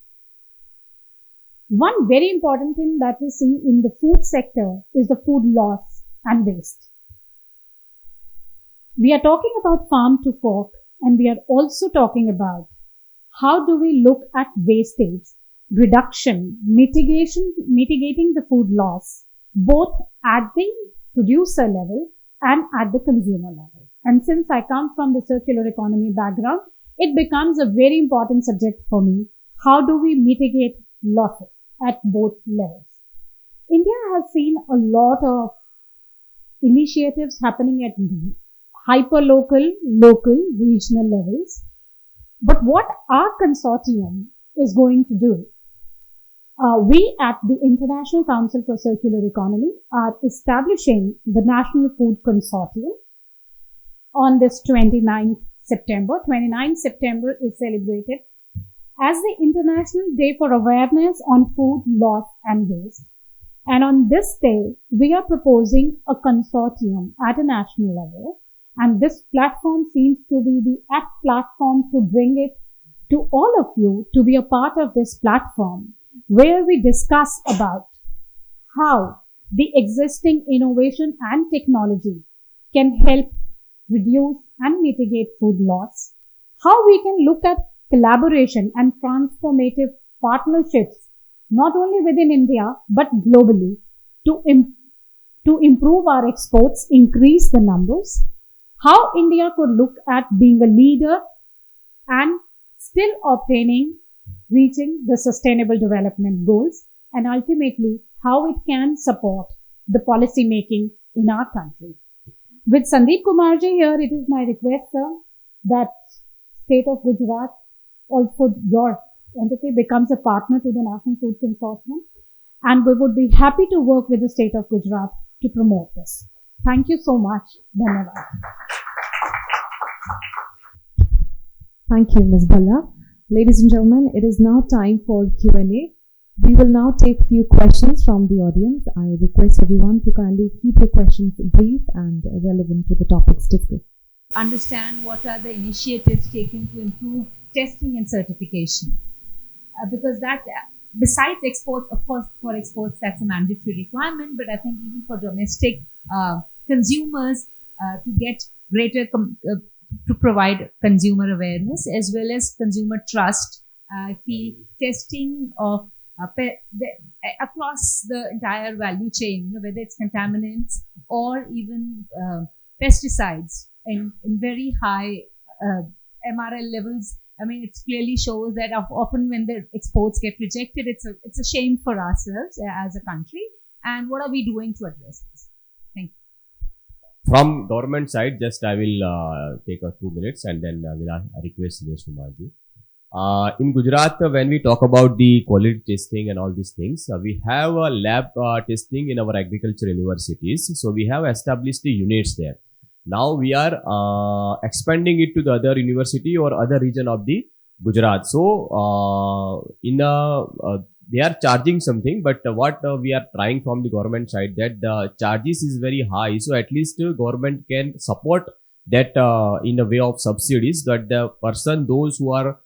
One very important thing that we see in the food sector is the food loss and waste. We are talking about farm to fork, and we are also talking about how do we look at wastage, reduction, mitigating the food loss, both at the producer level and at the consumer level. And since I come from the circular economy background, it becomes a very important subject for me. How do we mitigate losses at both levels? India has seen a lot of initiatives happening at hyper-local, local, regional levels. But what our consortium is going to do, we at the International Council for Circular Economy are establishing the National Food Consortium on this 29th September. 29th September is celebrated as the International Day for Awareness on Food Loss and Waste. And on this day, we are proposing a consortium at a national level. And this platform seems to be the apt platform to bring it to all of you to be a part of this platform, where we discuss about how the existing innovation and technology can help reduce and mitigate food loss, how we can look at collaboration and transformative partnerships, not only within India, but globally, to improve our exports, increase the numbers, how India could look at being a leader and still reaching the sustainable development goals, and ultimately how it can support the policy making in our country. With Sandeep Kumarji here, it is my request, sir, that State of Gujarat, also your entity, becomes a partner to the National Food Consortium, and we would be happy to work with the State of Gujarat to promote this. Thank you so much. Dhanyavad. Thank you, Ms. Balla. Ladies and gentlemen, it is now time for Q&A. We will now take few questions from the audience. I request everyone to kindly keep your questions brief and relevant to the topics discussed. Understand what are the initiatives taken to improve testing and certification. Because that, besides exports, of course, for exports, that's a mandatory requirement, but I think even for domestic consumers, to get greater to provide consumer awareness as well as consumer trust. I feel testing of across the entire value chain, whether it's contaminants or even pesticides in very high MRL levels. I mean, it clearly shows that often when the exports get rejected, it's a shame for ourselves as a country. And what are we doing to address this? Thank you. From government side, just I will take 2 minutes and then I will request Dinesh Kumarji. In Gujarat, when we talk about the quality testing and all these things, we have a lab testing in our agriculture universities. So we have established the units there. Now we are expanding it to the other university or other region of the Gujarat. So they are charging something, but what we are trying from the government side, that the charges is very high. So at least government can support that in a way of subsidies, that the person, those who are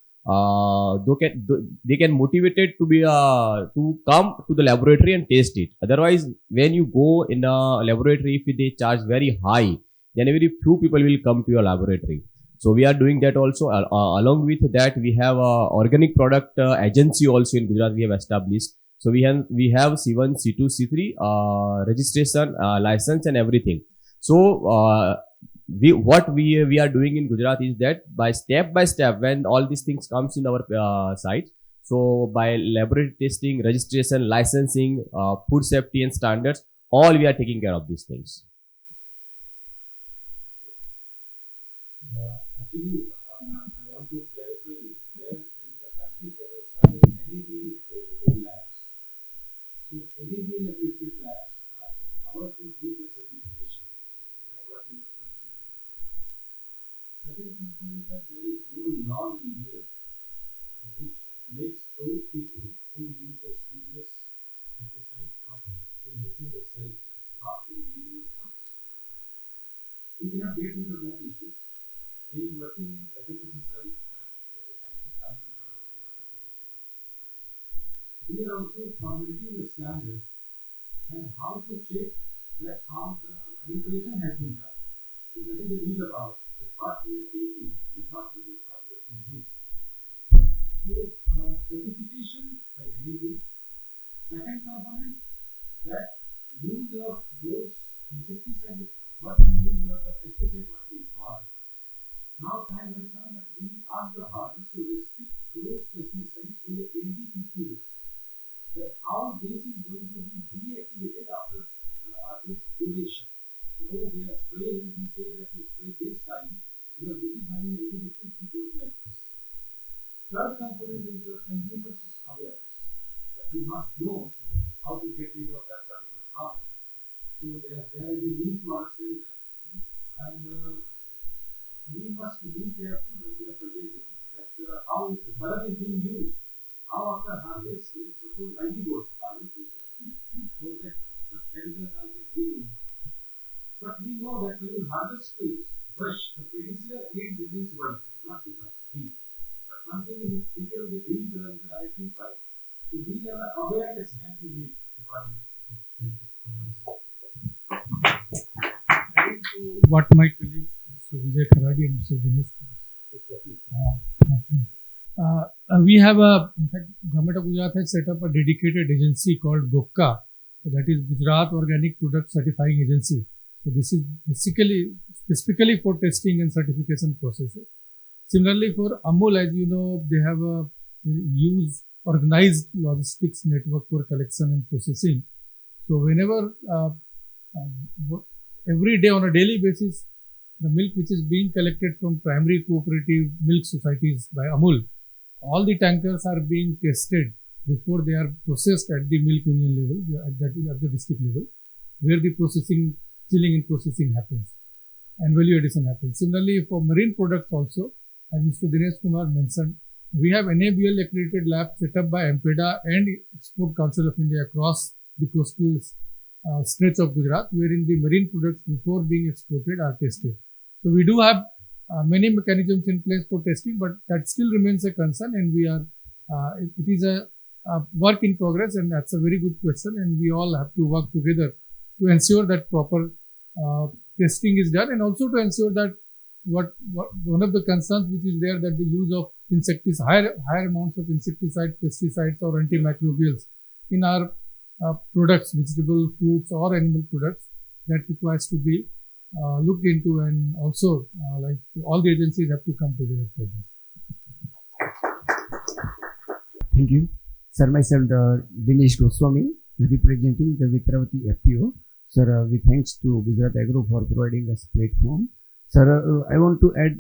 they can motivated to be to come to the laboratory and test it. Otherwise, when you go in a laboratory, if they charge very high, then very few people will come to your laboratory. So we are doing that also. Along with that, we have a organic product agency also in Gujarat we have established. So we have C1, C2, C3 registration, license and everything. So what we are doing in Gujarat is that by step, when all these things comes in our site, so by laboratory testing, registration, licensing, food safety and standards, all we are taking care of these things. Actually, I want to clarify there in the country there are certain NABL accredited labs. So NABL accredited labs are empowered to give the certification. That's what you are concerned. Second component that there is no law in we are also formulating the standards and how to check that how the adulteration has been done. So that is the need of ours, that what we are taking is not really what we are consuming. So certification by NAB. Second component, that use of those insecticides, what we use or the pesticide what we call. Now time has come that we ask the farmers to restrict those pesticides to the 80-50 weeks. That how this is going to be deactivated after this duration. Suppose they are spraying, we say that you spray this time, because this is having 80-50 goes like this. Third component is the consumer's awareness. That we must know how to get rid of that particular problem. So there is a need to understand that. And we must be careful when we are purchasing that how the color is being used. How after harvest, suppose ID goes, harvest goes that the chemicals are being green. But we know that when you harvest trees, fresh, the pedicel aid begins white, not becomes green. But something in people with green color you can identify. So these are the awareness can be made. What my colleagues, Mr. Vijay Kharadi and Mr. Dinesh we have in fact, Government of Gujarat has set up a dedicated agency called GOPCA, that is Gujarat Organic Product Certifying Agency. So this is specifically for testing and certification processes. Similarly, for Amul, as you know, they have a huge organized logistics network for collection and processing. So whenever every day on a daily basis, the milk which is being collected from primary cooperative milk societies by Amul, all the tankers are being tested before they are processed at the milk union level, that is at the district level, where the processing, chilling and processing happens and value addition happens. Similarly, for marine products also, as Mr. Dinesh Kumar mentioned, we have NABL accredited labs set up by MPEDA and Export Council of India across the coastal stretch of Gujarat, wherein the marine products before being exported are tested. So we do have many mechanisms in place for testing, but that still remains a concern, and we are it is a work in progress, and that's a very good question, and we all have to work together to ensure that proper testing is done, and also to ensure that what one of the concerns which is there, that the use of insecticides, higher amounts of insecticides, pesticides or antimicrobials in our products, vegetable, fruits or animal products, that requires to be looked into, and also like all the agencies have to come together for this. Thank you. Sir, myself, Dinesh Goswami, representing the Vitravati FPO. Sir, we thanks to Gujarat Agro for providing us platform. Sir, I want to add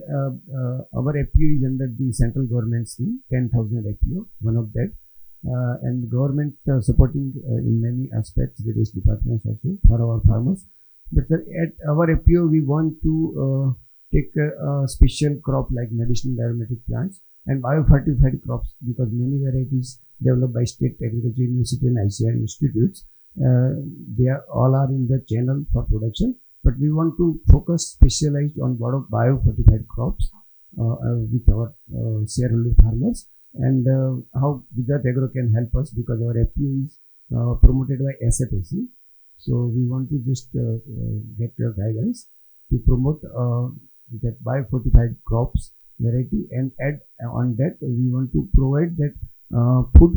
our FPO is under the central government scheme, 10,000 FPO, one of that. And government supporting in many aspects, various departments also for our farmers. But sir, at our FPO, we want to take a special crop like medicinal aromatic plants and biofortified crops, because many varieties developed by state agriculture university and ICR institutes, they all are in the channel for production. But we want to focus specialized on biofortified crops with our shareholder farmers, and how Gujarat Agro can help us, because our FPO is promoted by SFAC. So we want to just get your guidance to promote that biofortified crops variety, and add on that we want to provide that food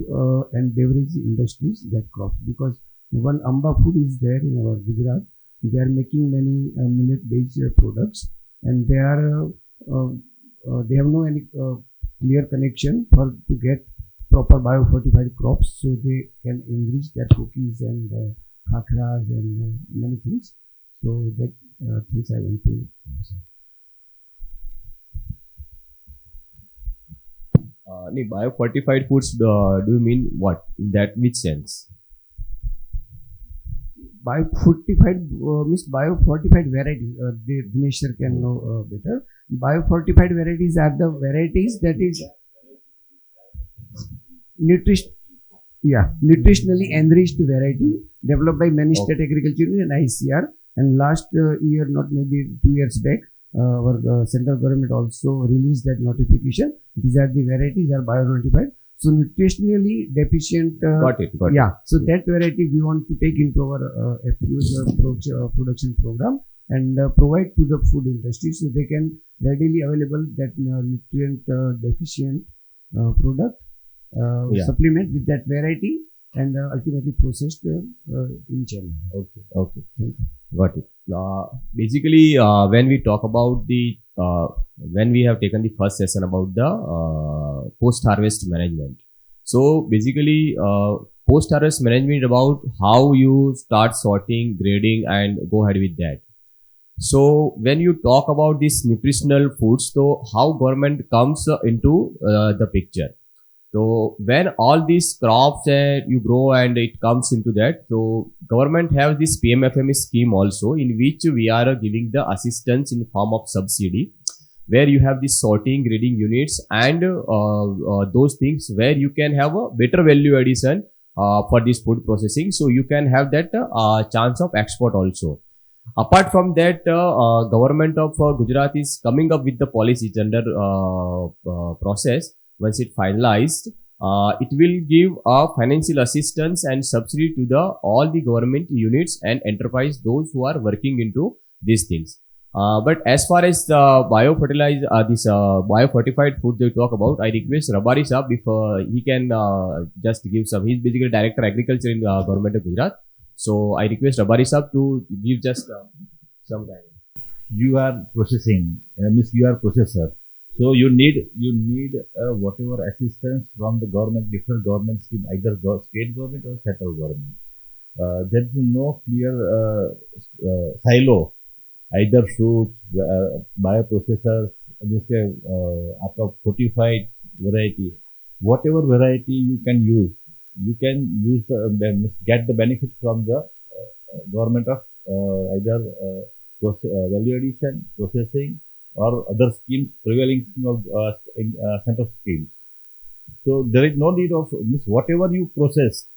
and beverage industries that crops, because one Amba food is there in our Gujarat. They are making many millet-based products, and they are they have no any clear connection to get proper biofortified crops, so they can enrich their cookies and khakras and many things. So that things I want to answer. Biofortified foods, do you mean what? In that which sense? Biofortified means biofortified varieties. Dinesh sir can know better. Biofortified varieties are the varieties that is nutritionally enriched variety developed by many state agriculture and ICR. And last year, not maybe 2 years back, our central government also released that notification. These are the varieties are biofortified. So nutritionally deficient. Got it. Yeah. So that variety we want to take into our FPO's production program and provide to the food industry so they can readily available that nutrient deficient product supplement with that variety and ultimately processed in China. Okay. Got it. Basically, when we talk about the when we have taken the first session about the post-harvest management. So basically, post-harvest management about how you start sorting, grading, and go ahead with that. So when you talk about this nutritional foods, so how government comes into the picture. So when all these crops you grow and it comes into that, so government have this PMFME scheme also in which we are giving the assistance in form of subsidy, where you have this sorting, grading units and those things where you can have a better value addition for this food processing. So you can have that chance of export also. Apart from that, government of Gujarat is coming up with the policies under process. Once it finalized, it will give financial assistance and subsidy to the all the government units and enterprise, those who are working into these things. But as far as the biofertilizer, this biofortified food they talk about, I request Rabari Saab if he can just give some. He's basically Director Agriculture in Government of Gujarat. So I request Rabari Saab to give just some guidance. You are processing, means you are processor. So you need whatever assistance from the government, different government scheme, either state government or central government. There is no clear silo, either fruits, bioprocessors, आपका fortified variety, whatever variety you can use the get the benefit from the government of either value addition, processing, or other schemes, prevailing scheme of central schemes. So there is no need of whatever you process,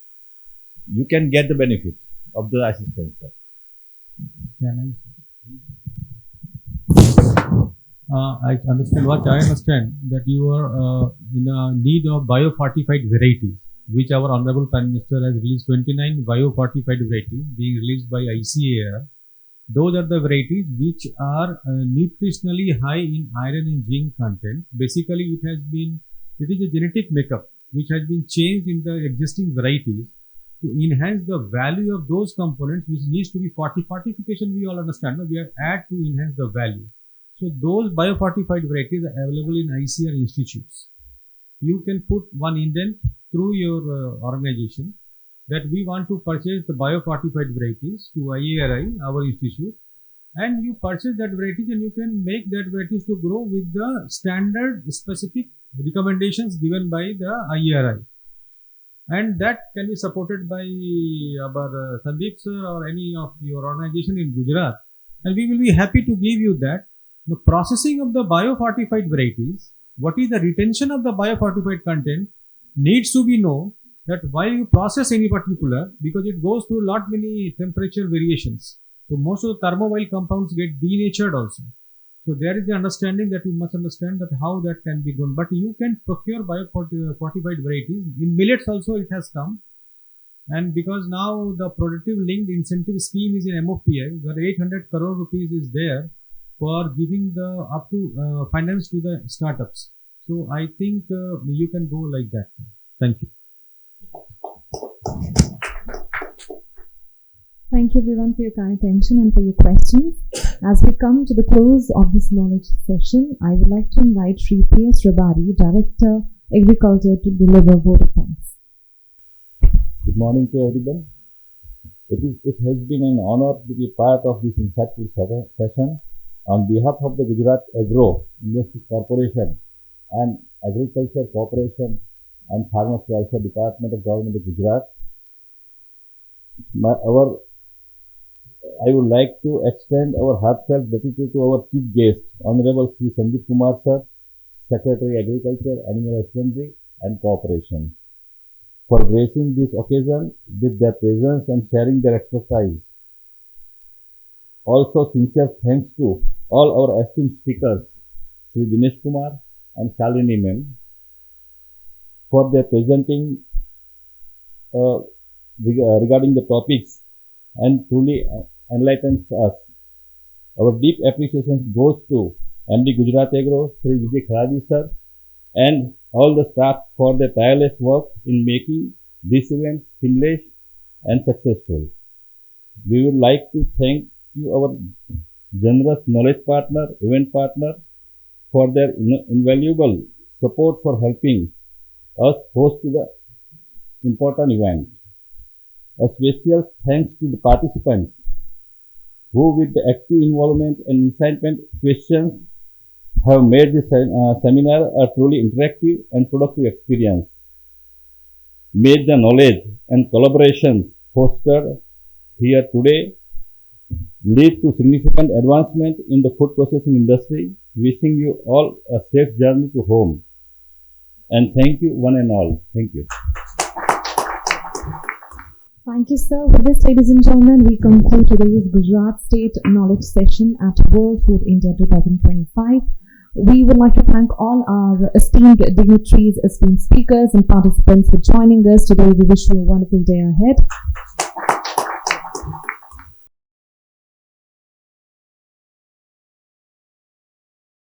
you can get the benefit of the assistance. I understand that you are in a need of biofortified varieties, which our Honorable Prime Minister has released 29 biofortified varieties being released by ICAR. Those are the varieties which are nutritionally high in iron and zinc content. Basically, it is a genetic makeup which has been changed in the existing varieties to enhance the value of those components which needs to be fortification. We all understand, no? We are add to enhance the value. So those biofortified varieties are available in ICAR institutes. You can put one indent through your organization that we want to purchase the biofortified varieties to IARI, our institute, and you purchase that varieties and you can make that varieties to grow with the standard specific recommendations given by the IARI. And that can be supported by our Sandeep sir or any of your organization in Gujarat. And we will be happy to give you that. The processing of the biofortified varieties, what is the retention of the biofortified content needs to be known that while you process any particular, because it goes through lot many temperature variations. So most of the thermobile compounds get denatured also. So there is the understanding that you must understand that how that can be done. But you can procure biofortified varieties. In millets also it has come. And because now the productive linked incentive scheme is in MOPI, where 800 crore rupees is there for giving the up to finance to the startups. So I think you can go like that. Thank you. Thank you everyone for your kind attention and for your questions. As we come to the close of this knowledge session, I would like to invite Shri P.S. Rabari, Director, Agriculture, to deliver vote of thanks. Good morning to everyone. It has been an honor to be part of this insightful session. On behalf of the Gujarat Agro Industry Corporation and Agriculture Corporation and Farmers Welfare Department of Government of Gujarat, I would like to extend our heartfelt gratitude to our chief guest, Honorable Sri Sandeep Kumar Sir, Secretary Agriculture, Animal Husbandry and Cooperation, for gracing this occasion with their presence and sharing their expertise. Also, sincere thanks to all our esteemed speakers, Sri Dinesh Kumar and Shalini Ma'am, for their presenting regarding the topics and truly enlightens us. Our deep appreciation goes to MD Gujarat Agro, Sri Vijay Kharaji sir, and all the staff for their tireless work in making this event seamless and successful. We would like to thank you, our generous knowledge partner, event partner, for their invaluable support for helping us host the important event. A special thanks to the participants who, with the active involvement and incitement questions, have made this seminar a truly interactive and productive experience. May the knowledge and collaboration fostered here today lead to significant advancement in the food processing industry. Wishing you all a safe journey to home. And thank you one and all. Thank you. Thank you, sir. With this, ladies and gentlemen, we conclude today's Gujarat State Knowledge Session at World Food India 2025. We would like to thank all our esteemed dignitaries, esteemed speakers and participants for joining us today. We wish you a wonderful day ahead.